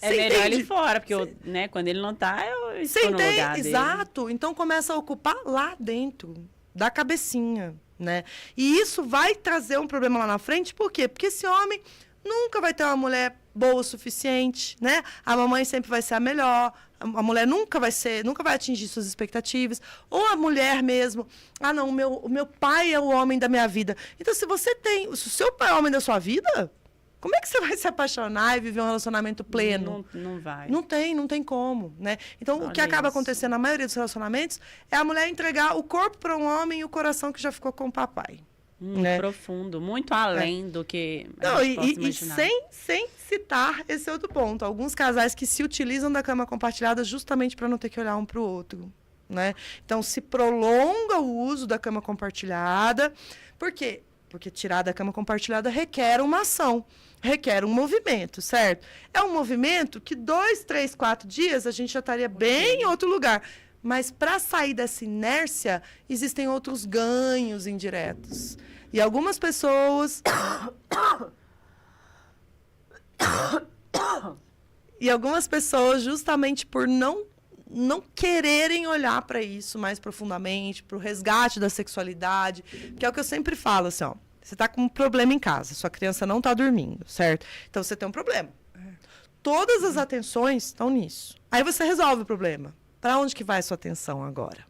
É melhor ele fora, porque né, quando ele não tá, eu estou no lugar dele. Exato. Então, começa a ocupar lá dentro, da cabecinha, né? E isso vai trazer um problema lá na frente, por quê? Porque esse homem Nunca vai ter uma mulher boa o suficiente, né? A mamãe sempre vai ser a melhor. A mulher nunca vai atingir suas expectativas. Ou a mulher mesmo. Ah, não, o meu pai é o homem da minha vida. Então, se o seu pai é o homem da sua vida, como é que você vai se apaixonar e viver um relacionamento pleno? Não vai. Não tem como, né? Então, o que acaba acontecendo na maioria dos relacionamentos é a mulher entregar o corpo para um homem e o coração que já ficou com o papai. Né? Profundo, muito além do que a gente possa imaginar. E sem citar esse outro ponto. Alguns casais que se utilizam da cama compartilhada justamente para não ter que olhar um para o outro. Né? Então, se prolonga o uso da cama compartilhada. Por quê? Porque tirar da cama compartilhada requer uma ação, requer um movimento, certo? É um movimento que 2, 3, 4 dias a gente já estaria bem em outro lugar. Mas para sair dessa inércia, existem outros ganhos indiretos. E algumas pessoas... justamente por não quererem olhar para isso mais profundamente, para o resgate da sexualidade, que é o que eu sempre falo, assim, ó, você está com um problema em casa, sua criança não está dormindo, certo? Então, você tem um problema. Todas as atenções estão nisso. Aí você resolve o problema. Para onde que vai a sua atenção agora?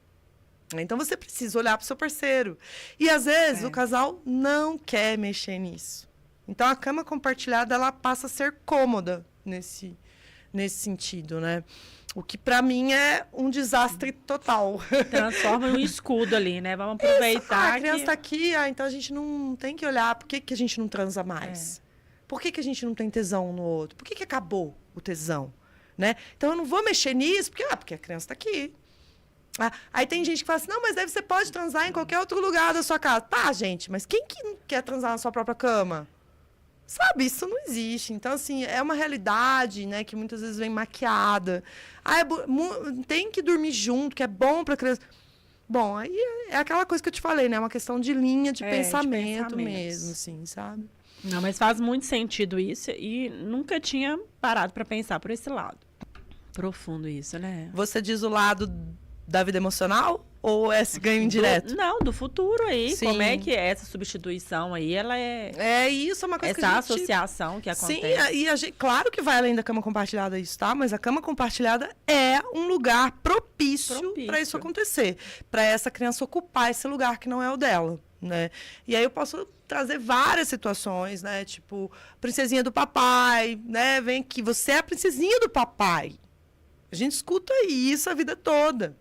Então, você precisa olhar para o seu parceiro. E, às vezes, o casal não quer mexer nisso. Então, a cama compartilhada, ela passa a ser cômoda nesse sentido, né? O que, para mim, é um desastre total. Transforma em um escudo ali, né? Vamos aproveitar a criança está aqui, então a gente não tem que olhar. Por que a gente não transa mais? Por que a gente não tem tesão no outro? Por que acabou o tesão? Né? Então, eu não vou mexer nisso, porque a criança está aqui. Aí tem gente que fala assim, não, mas você pode transar em qualquer outro lugar da sua casa. Tá, gente, mas quem que não quer transar na sua própria cama? Sabe, isso não existe. Então, assim, é uma realidade, né, que muitas vezes vem maquiada. Tem que dormir junto, que é bom para a criança. Bom, aí é aquela coisa que eu te falei, né? É uma questão de linha de pensamento mesmo, assim, sabe? Não, mas faz muito sentido isso e nunca tinha parado para pensar por esse lado. Profundo isso, né? Você diz o lado da vida emocional ou esse ganho indireto? Do futuro aí. Sim. Como é que é essa substituição aí, ela é... Isso é uma coisa essa que a gente... associação que acontece. Sim, e claro que vai além da cama compartilhada isso, tá? Mas a cama compartilhada é um lugar propício para isso acontecer. Para essa criança ocupar esse lugar que não é o dela, né? E aí eu posso trazer várias situações, né? Tipo, princesinha do papai, né? Vem aqui, você é a princesinha do papai. A gente escuta isso a vida toda.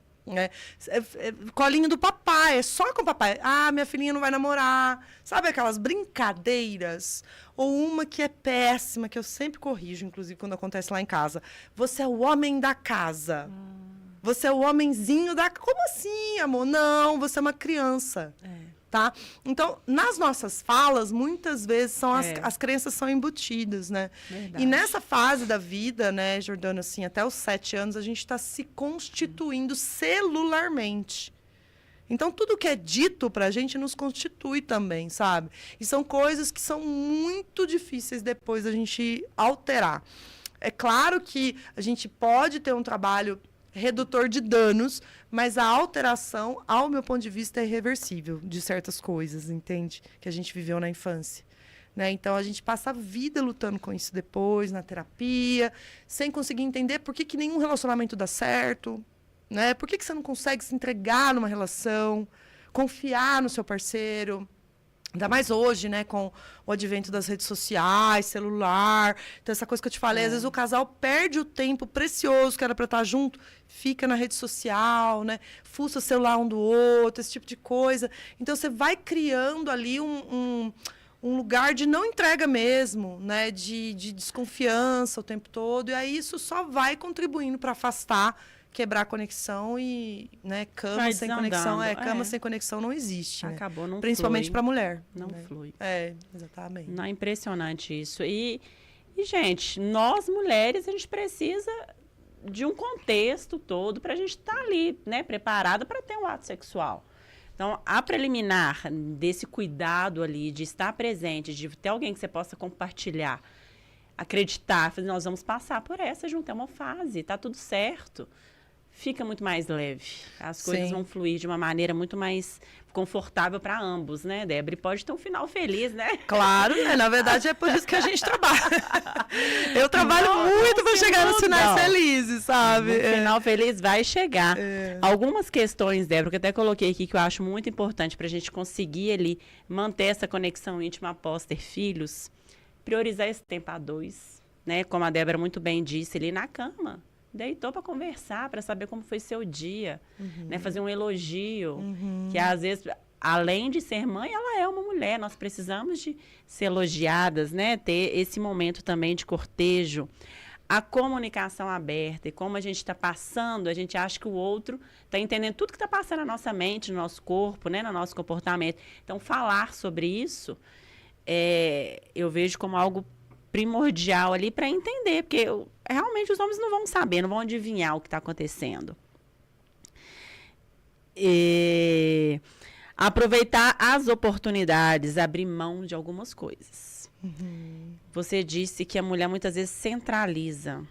Colinho do papai, é só com o papai. Ah, minha filhinha não vai namorar. Sabe aquelas brincadeiras? Ou uma que é péssima, que eu sempre corrijo, inclusive quando acontece lá em casa. Você é o homem da casa. Você é o homenzinho da... Como assim, amor? Não, você é uma criança. Tá? Então, nas nossas falas, muitas vezes as crenças são embutidas, né? Verdade. E nessa fase da vida, né, Jordana, assim, até os 7 anos, a gente está se constituindo celularmente. Então, tudo que é dito pra gente nos constitui também, sabe? E são coisas que são muito difíceis depois da gente alterar. É claro que a gente pode ter um trabalho redutor de danos, mas a alteração, ao meu ponto de vista, é irreversível de certas coisas, entende? Que a gente viveu na infância. Né? Então, a gente passa a vida lutando com isso depois, na terapia, sem conseguir entender por que nenhum relacionamento dá certo, né? Por que você não consegue se entregar numa relação, confiar no seu parceiro. Ainda mais hoje, né, com o advento das redes sociais, celular. Então, essa coisa que eu te falei, às vezes o casal perde o tempo precioso que era para estar junto, fica na rede social, né, fuça o celular um do outro, esse tipo de coisa. Então, você vai criando ali um lugar de não entrega mesmo, né, de desconfiança o tempo todo. E aí isso só vai contribuindo para afastar, quebrar a conexão e, né, cama sem conexão. Cama sem conexão não existe. Acabou, não Principalmente para mulher. Não flui. Exatamente. Não, é impressionante isso. E, gente, nós mulheres, a gente precisa de um contexto todo para a gente estar ali, né, preparada para ter um ato sexual. Então, a preliminar desse cuidado ali, de estar presente, de ter alguém que você possa compartilhar, acreditar, nós vamos passar por essa junto, é uma fase, tá tudo certo. fica muito mais leve. As coisas Sim. vão fluir de uma maneira muito mais confortável para ambos, né, Débora? E pode ter um final feliz, né? Claro, né? Na verdade, é por isso que a gente trabalha. Eu trabalho muito para chegar nos finais felizes, sabe? O final feliz vai chegar. É. Algumas questões, Débora, que eu até coloquei aqui, que eu acho muito importante para a gente conseguir ali manter essa conexão íntima após ter filhos, priorizar esse tempo a dois, né? Como a Débora muito bem disse, ali na cama. Deitou para conversar, para saber como foi seu dia, né? Fazer um elogio, que às vezes, além de ser mãe, ela é uma mulher. Nós precisamos de ser elogiadas, né? Ter esse momento também de cortejo. A comunicação aberta e como a gente está passando, a gente acha que o outro está entendendo tudo que está passando na nossa mente, no nosso corpo, né? No nosso comportamento. Então, falar sobre isso, eu vejo como algo primordial ali para entender, porque realmente os homens não vão saber, não vão adivinhar o que está acontecendo. Aproveitar as oportunidades, abrir mão de algumas coisas. Você disse que a mulher muitas vezes centraliza.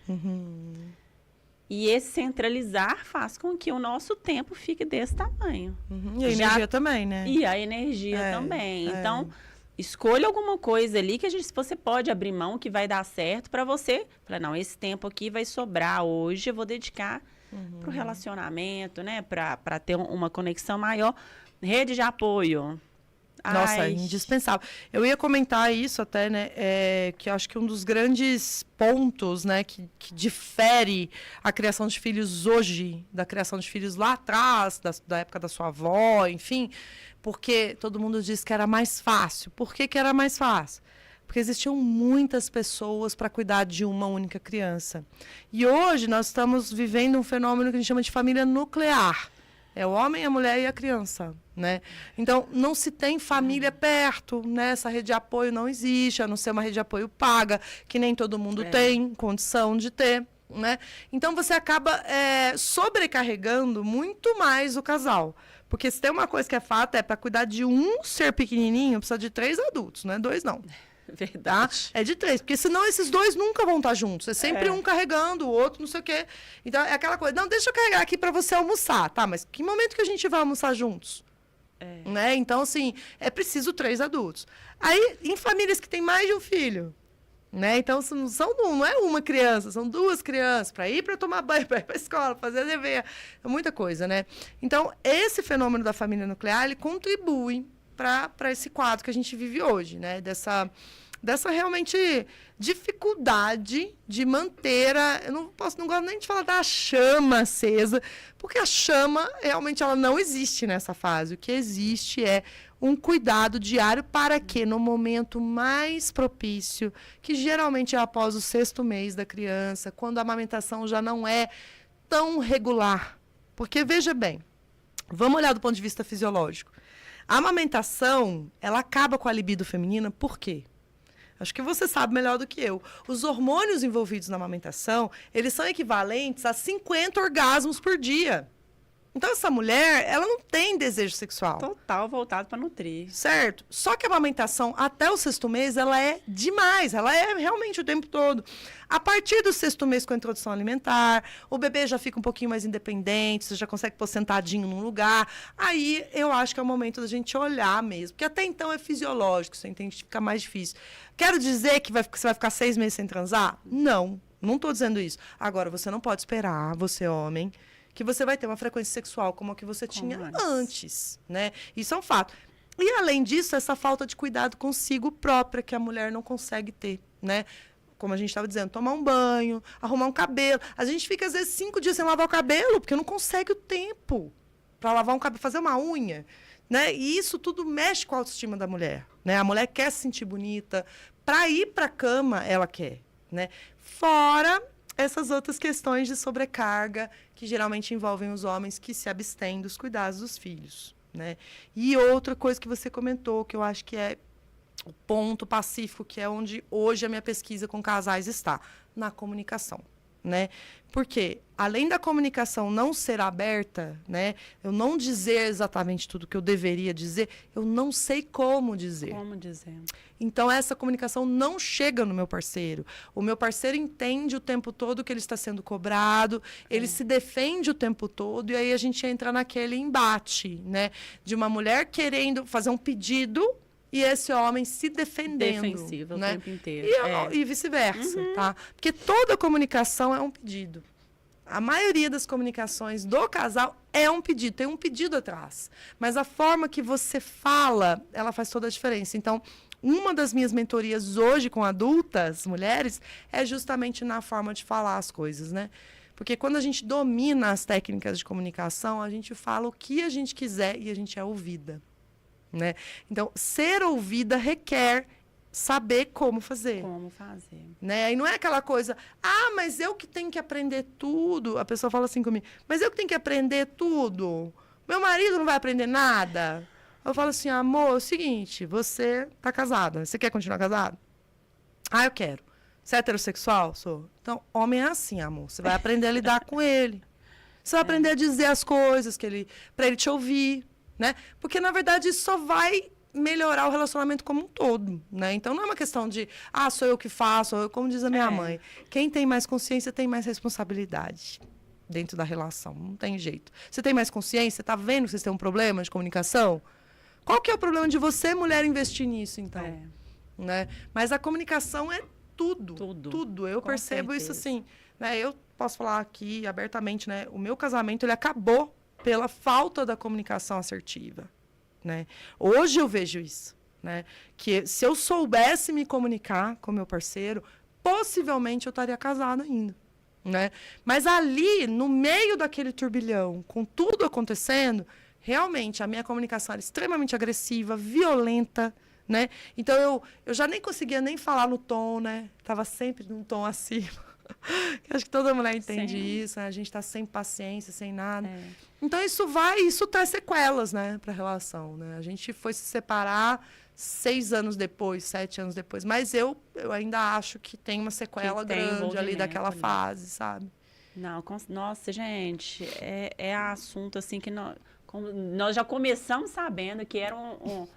E esse centralizar faz com que o nosso tempo fique desse tamanho. E a energia também, né? E a energia também. Então, escolha alguma coisa ali que você pode abrir mão, que vai dar certo para você. Falar, não, esse tempo aqui vai sobrar hoje, eu vou dedicar para o relacionamento, né? Para ter uma conexão maior. Rede de apoio. Nossa, é indispensável. Eu ia comentar isso até, né? Que eu acho que um dos grandes pontos, né, que difere a criação de filhos hoje da criação de filhos lá atrás, da época da sua avó, enfim, porque todo mundo diz que era mais fácil. Por que era mais fácil? Porque existiam muitas pessoas para cuidar de uma única criança. E hoje nós estamos vivendo um fenômeno que a gente chama de família nuclear. É o homem, a mulher e a criança, né? Então, não se tem família perto, né? Essa rede de apoio não existe, a não ser uma rede de apoio paga, que nem todo mundo tem condição de ter, né? Então, você acaba sobrecarregando muito mais o casal. Porque se tem uma coisa que é fato, para cuidar de um ser pequenininho, precisa de 3 adultos, não é 2, não. Verdade. É de 3, porque senão esses 2 nunca vão estar juntos. É sempre um carregando, o outro não sei o quê. Então, é aquela coisa, não, deixa eu carregar aqui para você almoçar, tá? Mas que momento que a gente vai almoçar juntos? Né? Então, assim, é preciso 3 adultos. Aí, em famílias que tem mais de um filho, né? Então, não é uma criança, são 2 crianças, para ir para tomar banho, para ir para a escola, fazer dever, é muita coisa, né? Então, esse fenômeno da família nuclear, ele contribui para esse quadro que a gente vive hoje, né? Dessa realmente dificuldade de manter eu não gosto nem de falar da chama acesa, porque a chama realmente ela não existe nessa fase. O que existe é um cuidado diário para que no momento mais propício, que geralmente é após o 6º mês da criança, quando a amamentação já não é tão regular. Porque veja bem, vamos olhar do ponto de vista fisiológico. A amamentação, ela acaba com a libido feminina, por quê? Acho que você sabe melhor do que eu. Os hormônios envolvidos na amamentação, eles são equivalentes a 50 orgasmos por dia. Então, essa mulher, ela não tem desejo sexual. Total voltado para nutrir. Certo. Só que a amamentação, até o 6º mês, ela é demais. Ela é realmente o tempo todo. A partir do 6º mês, com a introdução alimentar, o bebê já fica um pouquinho mais independente, você já consegue pôr sentadinho num lugar. Aí, eu acho que é o momento da gente olhar mesmo. Porque até então é fisiológico, você entende que fica mais difícil. Quero dizer que você vai ficar 6 meses sem transar? Não estou dizendo isso. Agora, você não pode esperar, você homem, que você vai ter uma frequência sexual como a que você tinha antes, né? Isso é um fato. E, além disso, essa falta de cuidado consigo própria que a mulher não consegue ter, né? Como a gente estava dizendo, tomar um banho, arrumar um cabelo. A gente fica, às vezes, 5 dias sem lavar o cabelo, porque não consegue o tempo para lavar um cabelo, fazer uma unha, né? E isso tudo mexe com a autoestima da mulher, né? A mulher quer se sentir bonita. Para ir para a cama, ela quer, né? Fora essas outras questões de sobrecarga que geralmente envolvem os homens que se abstêm dos cuidados dos filhos, né? E outra coisa que você comentou, que eu acho que é o ponto pacífico, que é onde hoje a minha pesquisa com casais está, na comunicação. né? Porque, além da comunicação não ser aberta, né? Eu não dizer exatamente tudo que eu deveria dizer, eu não sei como dizer. Como dizer? Então, essa comunicação não chega no meu parceiro. O meu parceiro entende o tempo todo que ele está sendo cobrado, ele se defende o tempo todo, e aí a gente entra naquele embate, né? De uma mulher querendo fazer um pedido e esse homem se defendendo. Defensivo, né? o tempo inteiro. E vice-versa, tá? Porque toda comunicação é um pedido. A maioria das comunicações do casal é um pedido, tem um pedido atrás. Mas a forma que você fala, ela faz toda a diferença. Então, uma das minhas mentorias hoje com adultas, mulheres, é justamente na forma de falar as coisas, né? Porque quando a gente domina as técnicas de comunicação, a gente fala o que a gente quiser e a gente é ouvida, né? Então, ser ouvida requer saber como fazer. Como fazer. Né? E não é aquela coisa, mas eu que tenho que aprender tudo. A pessoa fala assim comigo, mas eu que tenho que aprender tudo? Meu marido não vai aprender nada? Eu falo assim, amor, é o seguinte, você tá casada, você quer continuar casado? Eu quero. Você é heterossexual? Sou. Então, homem é assim, amor. Você vai aprender a lidar com ele. Você vai aprender a dizer as coisas para ele te ouvir, né? Porque, na verdade, isso só vai melhorar o relacionamento como um todo, né? Então, não é uma questão de, sou eu que faço, como diz a minha mãe. Quem tem mais consciência tem mais responsabilidade dentro da relação. Não tem jeito. Você tem mais consciência? Tá vendo que vocês têm um problema de comunicação? Qual que é o problema de você, mulher, investir nisso, então? Né? Mas a comunicação é tudo. Tudo. Eu percebo isso assim. Né? Eu posso falar aqui abertamente, né? O meu casamento, ele acabou pela falta da comunicação assertiva. Né? Hoje eu vejo isso. Né? Que se eu soubesse me comunicar com meu parceiro, possivelmente eu estaria casada ainda. Né? Mas ali, no meio daquele turbilhão, com tudo acontecendo, realmente a minha comunicação era extremamente agressiva, violenta, né? Então eu já nem conseguia nem falar no tom, né? Tava sempre num tom acima. Acho que toda mulher entende isso, né? A gente está sem paciência, sem nada. Então isso traz sequelas, né, para a relação, né? A gente foi se separar 6 anos depois, 7 anos depois, mas eu ainda acho que tem uma sequela grande ali daquela fase, sabe? Não, nossa, gente, é assunto assim que nós já começamos sabendo que eram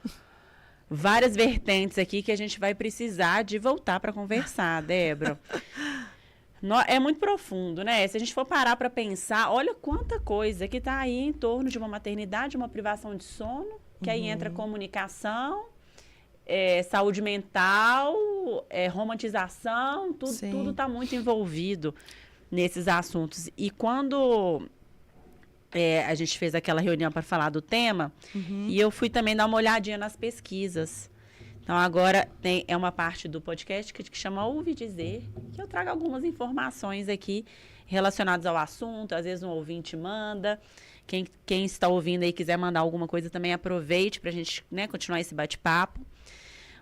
várias vertentes aqui que a gente vai precisar de voltar para conversar, Débora. É muito profundo, né? Se a gente for parar para pensar, olha quanta coisa que está aí em torno de uma maternidade, uma privação de sono, que aí entra comunicação, saúde mental, romantização, tudo está muito envolvido nesses assuntos. E quando a gente fez aquela reunião para falar do tema, e eu fui também dar uma olhadinha nas pesquisas. Então, agora é uma parte do podcast que chama Ouve Dizer, que eu trago algumas informações aqui relacionadas ao assunto. Às vezes um ouvinte manda. Quem está ouvindo aí quiser mandar alguma coisa também, aproveite para a gente, né, continuar esse bate-papo.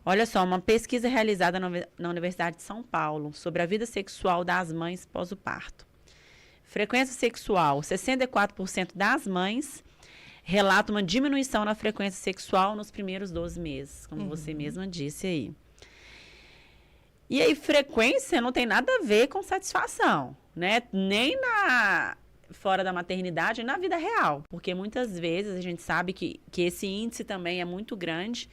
Olha só, uma pesquisa realizada na Universidade de São Paulo sobre a vida sexual das mães pós o parto. Frequência sexual, 64% das mães relata uma diminuição na frequência sexual nos primeiros 12 meses, como você mesma disse aí. E aí, frequência não tem nada a ver com satisfação, né? Nem fora da maternidade, na vida real. Porque muitas vezes a gente sabe que esse índice também é muito grande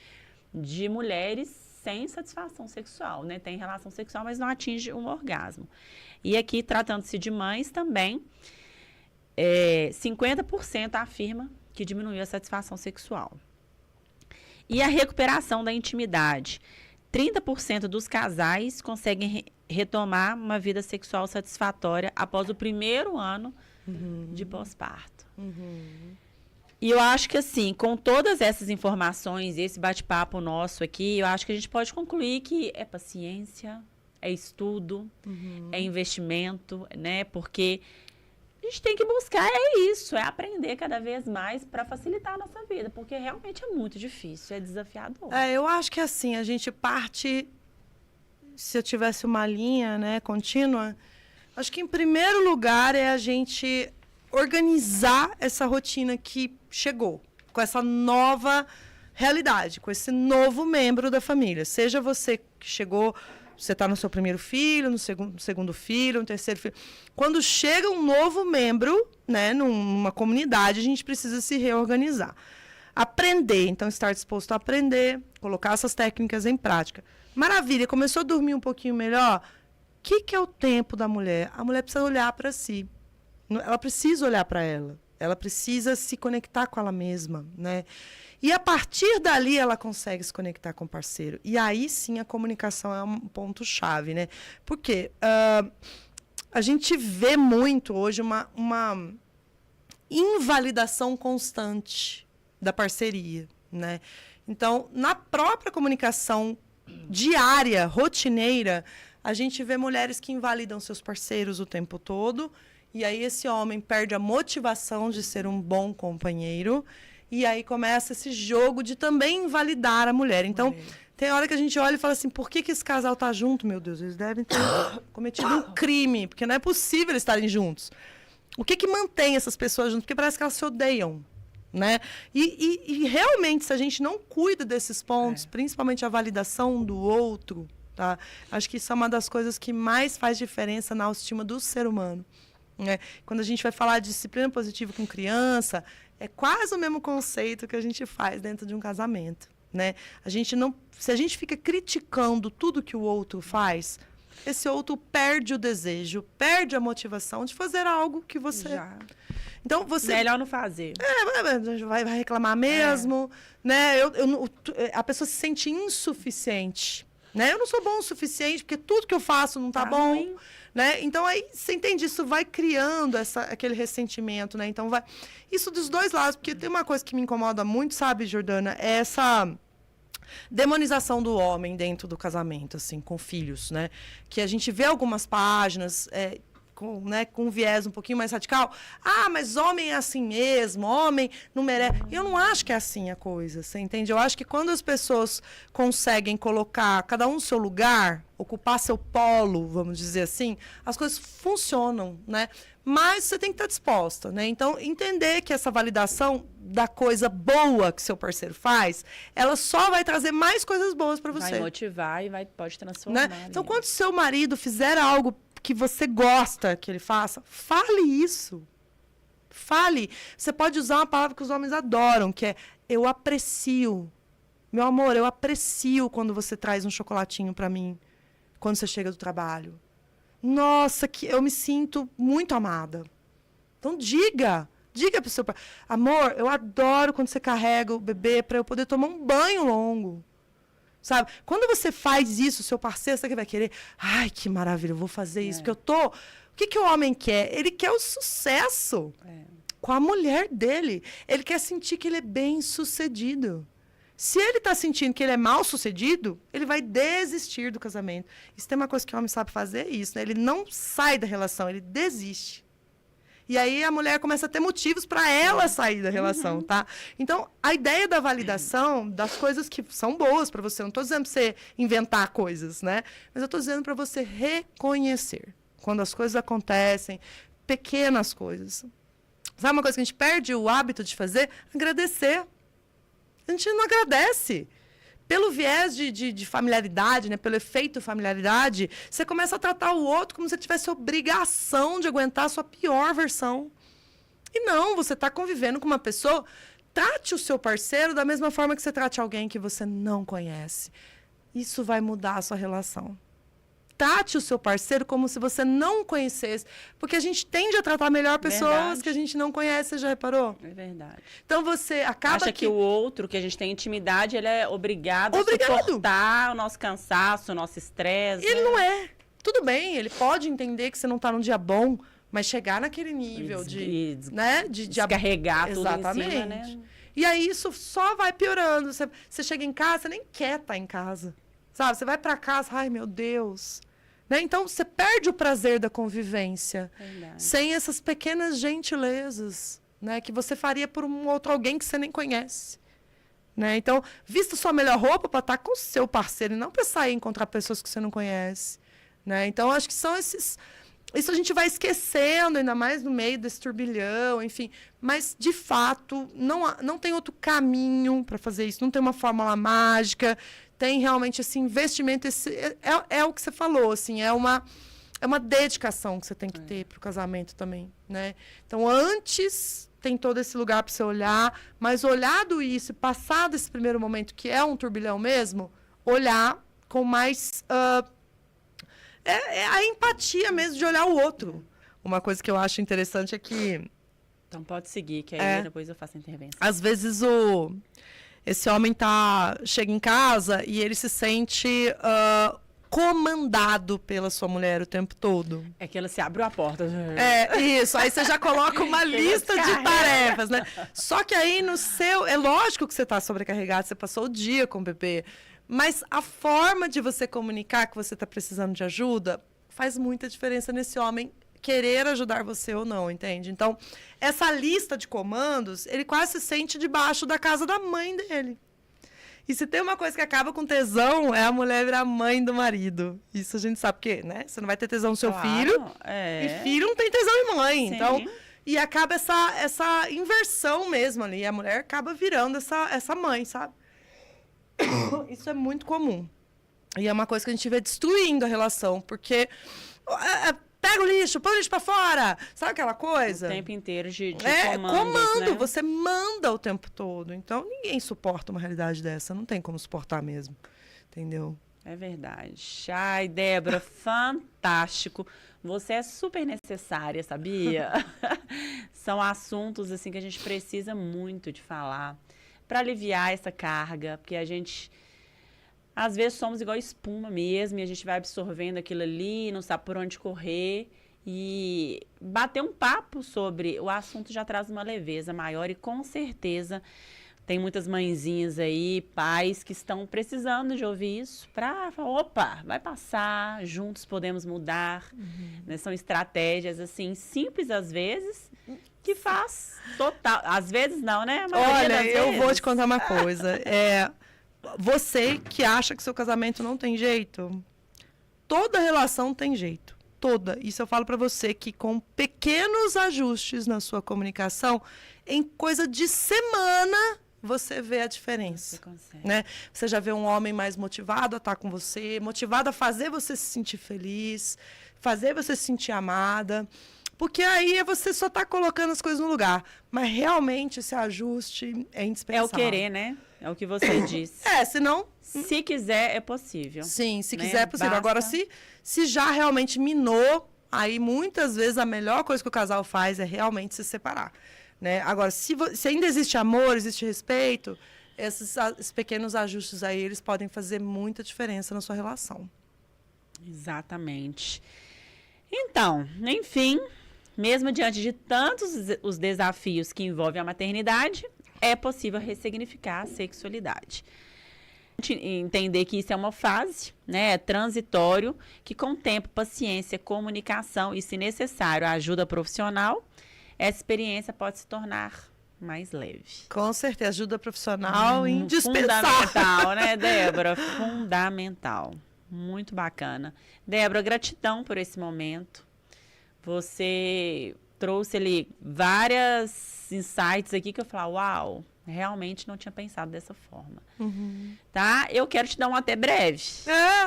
de mulheres sem satisfação sexual, né? Tem relação sexual, mas não atinge um orgasmo. E aqui, tratando-se de mães também, 50% afirma que diminuiu a satisfação sexual. E a recuperação da intimidade. 30% dos casais conseguem retomar uma vida sexual satisfatória após o primeiro ano de pós-parto. E eu acho que, assim, com todas essas informações e esse bate-papo nosso aqui, eu acho que a gente pode concluir que é paciência, é estudo, é investimento, né? Porque a gente tem que buscar isso, é aprender cada vez mais para facilitar a nossa vida, porque realmente é muito difícil, é desafiador. Eu acho que assim, a gente parte, se eu tivesse uma linha, né, contínua, acho que em primeiro lugar é a gente organizar essa rotina que chegou, com essa nova realidade, com esse novo membro da família. Seja você que chegou Você está no seu primeiro filho, no segundo filho, no terceiro filho. Quando chega um novo membro, né, numa comunidade, a gente precisa se reorganizar. Aprender, então estar disposto a aprender, colocar essas técnicas em prática. Maravilha, começou a dormir um pouquinho melhor. O que é o tempo da mulher? A mulher precisa olhar para si. Ela precisa olhar para ela. Ela precisa se conectar com ela mesma, né? E a partir dali ela consegue se conectar com o parceiro. E aí sim a comunicação é um ponto-chave, né? Porque a gente vê muito hoje uma invalidação constante da parceria, né? Então, na própria comunicação diária, rotineira, a gente vê mulheres que invalidam seus parceiros o tempo todo. E aí esse homem perde a motivação de ser um bom companheiro. E aí começa esse jogo de também invalidar a mulher. Então, tem hora que a gente olha e fala assim, por que esse casal está junto? Meu Deus, eles devem ter cometido um crime, porque não é possível eles estarem juntos. O que mantém essas pessoas juntas? Porque parece que elas se odeiam, né? E realmente, se a gente não cuida desses pontos, principalmente a validação do outro, tá? Acho que isso é uma das coisas que mais faz diferença na autoestima do ser humano. Né? Quando a gente vai falar de disciplina positiva com criança, é quase o mesmo conceito que a gente faz dentro de um casamento, né? Se a gente fica criticando tudo que o outro faz, esse outro perde o desejo, perde a motivação de fazer algo que você... Então, você... Melhor não fazer. Vai reclamar mesmo, né? A pessoa se sente insuficiente, né? Eu não sou bom o suficiente, porque tudo que eu faço não tá bom. Ruim. Né? Então, aí, você entende? Isso vai criando aquele ressentimento, né? Então, isso dos dois lados, porque tem uma coisa que me incomoda muito, sabe, Jordana? É essa demonização do homem dentro do casamento, assim, com filhos, né? Que a gente vê algumas páginas... com um viés um pouquinho mais radical. Ah, mas homem é assim mesmo, homem não merece. Eu não acho que é assim a coisa, você entende? Eu acho que quando as pessoas conseguem colocar cada um no seu lugar, ocupar seu polo, vamos dizer assim, as coisas funcionam, né? Mas você tem que estar disposta, né? Então, entender que essa validação da coisa boa que seu parceiro faz, ela só vai trazer mais coisas boas para você. Vai motivar e pode transformar. Né? Então, quando seu marido fizer algo que você gosta que ele faça, fale isso. Fale. Você pode usar uma palavra que os homens adoram, que é eu aprecio. Meu amor, eu aprecio quando você traz um chocolatinho para mim, quando você chega do trabalho. Nossa, que eu me sinto muito amada. Então, diga pro seu pai. Amor, eu adoro quando você carrega o bebê para eu poder tomar um banho longo. Sabe? Quando você faz isso, seu parceiro, sabe que vai querer? Ai, que maravilha, eu vou fazer isso. Porque eu tô... O que o homem quer? Ele quer o sucesso com a mulher dele. Ele quer sentir que ele é bem-sucedido. Se ele está sentindo que ele é mal-sucedido, ele vai desistir do casamento. Isso tem uma coisa que o homem sabe fazer, é isso, né? Ele não sai da relação, ele desiste. E aí a mulher começa a ter motivos para ela sair da relação, tá? Então, a ideia da validação das coisas que são boas para você, eu não estou dizendo para você inventar coisas, né? Mas eu estou dizendo para você reconhecer quando as coisas acontecem, pequenas coisas. Sabe uma coisa que a gente perde o hábito de fazer? Agradecer. A gente não agradece. Pelo viés de familiaridade, né? Pelo efeito familiaridade, você começa a tratar o outro como se ele tivesse obrigação de aguentar a sua pior versão. E não, você está convivendo com uma pessoa, trate o seu parceiro da mesma forma que você trate alguém que você não conhece. Isso vai mudar a sua relação. Trate o seu parceiro como se você não conhecesse. Porque a gente tende a tratar melhor pessoas que a gente não conhece, você já reparou? É verdade. Então você acaba Acha que o outro, que a gente tem intimidade, ele é obrigado a suportar o nosso cansaço, o nosso estresse. Ele não é. Tudo bem, ele pode entender que você não está num dia bom, mas chegar naquele nível de descarregar tudo exatamente. Em cima, né? E aí isso só vai piorando. Você chega em casa, você nem quer estar em casa. Sabe? Você vai para casa, ai meu Deus... Né? Então, você perde o prazer da convivência. Verdade. Sem essas pequenas gentilezas, né? Que você faria por um outro alguém que você nem conhece. Né? Então, vista sua melhor roupa para estar com o seu parceiro e não para sair e encontrar pessoas que você não conhece. Né? Então, acho que são isso a gente vai esquecendo, ainda mais no meio desse turbilhão, enfim. Mas, de fato, não tem outro caminho para fazer isso. Não tem uma fórmula mágica. Tem realmente esse investimento. É o que você falou, assim. É uma dedicação que você tem que ter para o casamento também, né? Então, antes tem todo esse lugar para você olhar. Mas, olhado isso, passado esse primeiro momento, que é um turbilhão mesmo, olhar com mais... É a empatia mesmo de olhar o outro. Uma coisa que eu acho interessante é que... Então pode seguir, que aí depois eu faço a intervenção. Às vezes esse homem chega em casa e ele se sente comandado pela sua mulher o tempo todo. É que ela se abriu a porta. Isso. Aí você já coloca uma lista de tarefas, né? Só que aí no seu... É lógico que você está sobrecarregado, você passou o dia com o bebê. Mas a forma de você comunicar que você está precisando de ajuda faz muita diferença nesse homem querer ajudar você ou não, entende? Então, essa lista de comandos, ele quase se sente debaixo da casa da mãe dele. E se tem uma coisa que acaba com tesão, é a mulher virar mãe do marido. Isso a gente sabe porque, né? Você não vai ter tesão no seu filho, e filho não tem tesão em mãe. Sim. Então, e acaba essa inversão mesmo ali. E a mulher acaba virando essa mãe, sabe? Isso é muito comum. E é uma coisa que a gente vê destruindo a relação, porque pega o lixo, põe o lixo pra fora, sabe aquela coisa? O tempo inteiro de comando, né? Você manda o tempo todo. Então, ninguém suporta uma realidade dessa, não tem como suportar mesmo, entendeu? É verdade. Ai, Débora, fantástico. Você é super necessária, sabia? São assuntos assim que a gente precisa muito de falar. Para aliviar essa carga, porque a gente, às vezes, somos igual espuma mesmo, e a gente vai absorvendo aquilo ali, não sabe por onde correr, e bater um papo sobre o assunto já traz uma leveza maior, e com certeza tem muitas mãezinhas aí, pais, que estão precisando de ouvir isso, para falar, opa, vai passar, juntos podemos mudar, né? São estratégias, assim, simples às vezes, que faz total. Às vezes não, né? Olha, eu vou te contar uma coisa. Você que acha que seu casamento não tem jeito, toda relação tem jeito. Toda. Isso eu falo pra você que com pequenos ajustes na sua comunicação, em coisa de semana, você vê a diferença. Você consegue. Né? Você já vê um homem mais motivado a estar com você, motivado a fazer você se sentir feliz, fazer você se sentir amada. Porque aí você só está colocando as coisas no lugar. Mas realmente esse ajuste é indispensável. É o querer, né? É o que você disse. Senão... Se quiser, é possível. Sim, se né? quiser é possível. Basta... Agora, se já realmente minou, aí muitas vezes a melhor coisa que o casal faz é realmente se separar. Né? Agora, se ainda existe amor, existe respeito, esses pequenos ajustes aí, eles podem fazer muita diferença na sua relação. Exatamente. Então, enfim... Mesmo diante de tantos os desafios que envolvem a maternidade, é possível ressignificar a sexualidade. Entender que isso é uma fase, né, é transitório, que com tempo, paciência, comunicação e, se necessário, a ajuda profissional, essa experiência pode se tornar mais leve. Com certeza, ajuda profissional indispensável. Fundamental, né, Débora? Fundamental. Muito bacana. Débora, gratidão por esse momento. Você trouxe ali vários insights aqui que eu falo, uau, realmente não tinha pensado dessa forma. Tá? Eu quero te dar um até breve.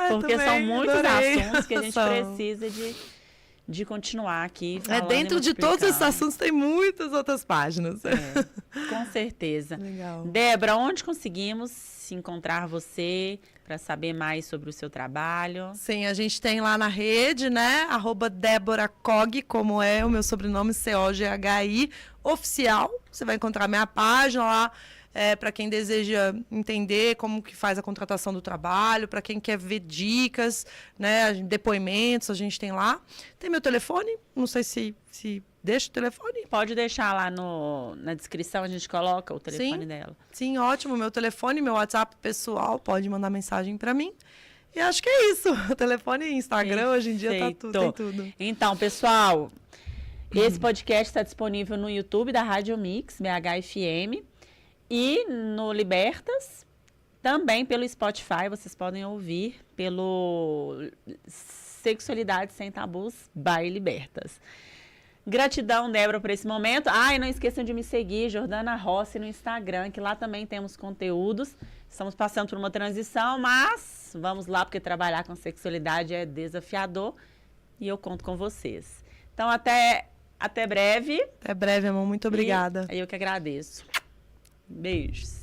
Porque também, são muitos assuntos que a gente precisa de continuar aqui falando. Dentro de todos esses assuntos tem muitas outras páginas. Com certeza. Legal. Débora, onde conseguimos encontrar você para saber mais sobre o seu trabalho? Sim, a gente tem lá na rede, né? @DéboraCog, como é o meu sobrenome, COGHI, oficial. Você vai encontrar minha página lá. Para quem deseja entender como que faz a contratação do trabalho, para quem quer ver dicas, né, depoimentos, a gente tem lá. Tem meu telefone, não sei se deixa o telefone. Pode deixar lá na descrição, a gente coloca o telefone dela. Sim, ótimo. Meu telefone, meu WhatsApp pessoal, pode mandar mensagem para mim. E acho que é isso. O telefone e Instagram, hoje em dia tem tudo. Então, pessoal, esse podcast está disponível no YouTube da Rádio Mix, BH FM. E no Libertas, Também pelo Spotify, vocês podem ouvir pelo Sexualidade Sem Tabus by Libertas. Gratidão, Débora, por esse momento. E não esqueçam de me seguir, Jordana Rossi, no Instagram, que lá também temos conteúdos. Estamos passando por uma transição, mas vamos lá, porque trabalhar com sexualidade é desafiador e eu conto com vocês. Então, até breve. Até breve, amor. Muito obrigada. E eu que agradeço. Beijos.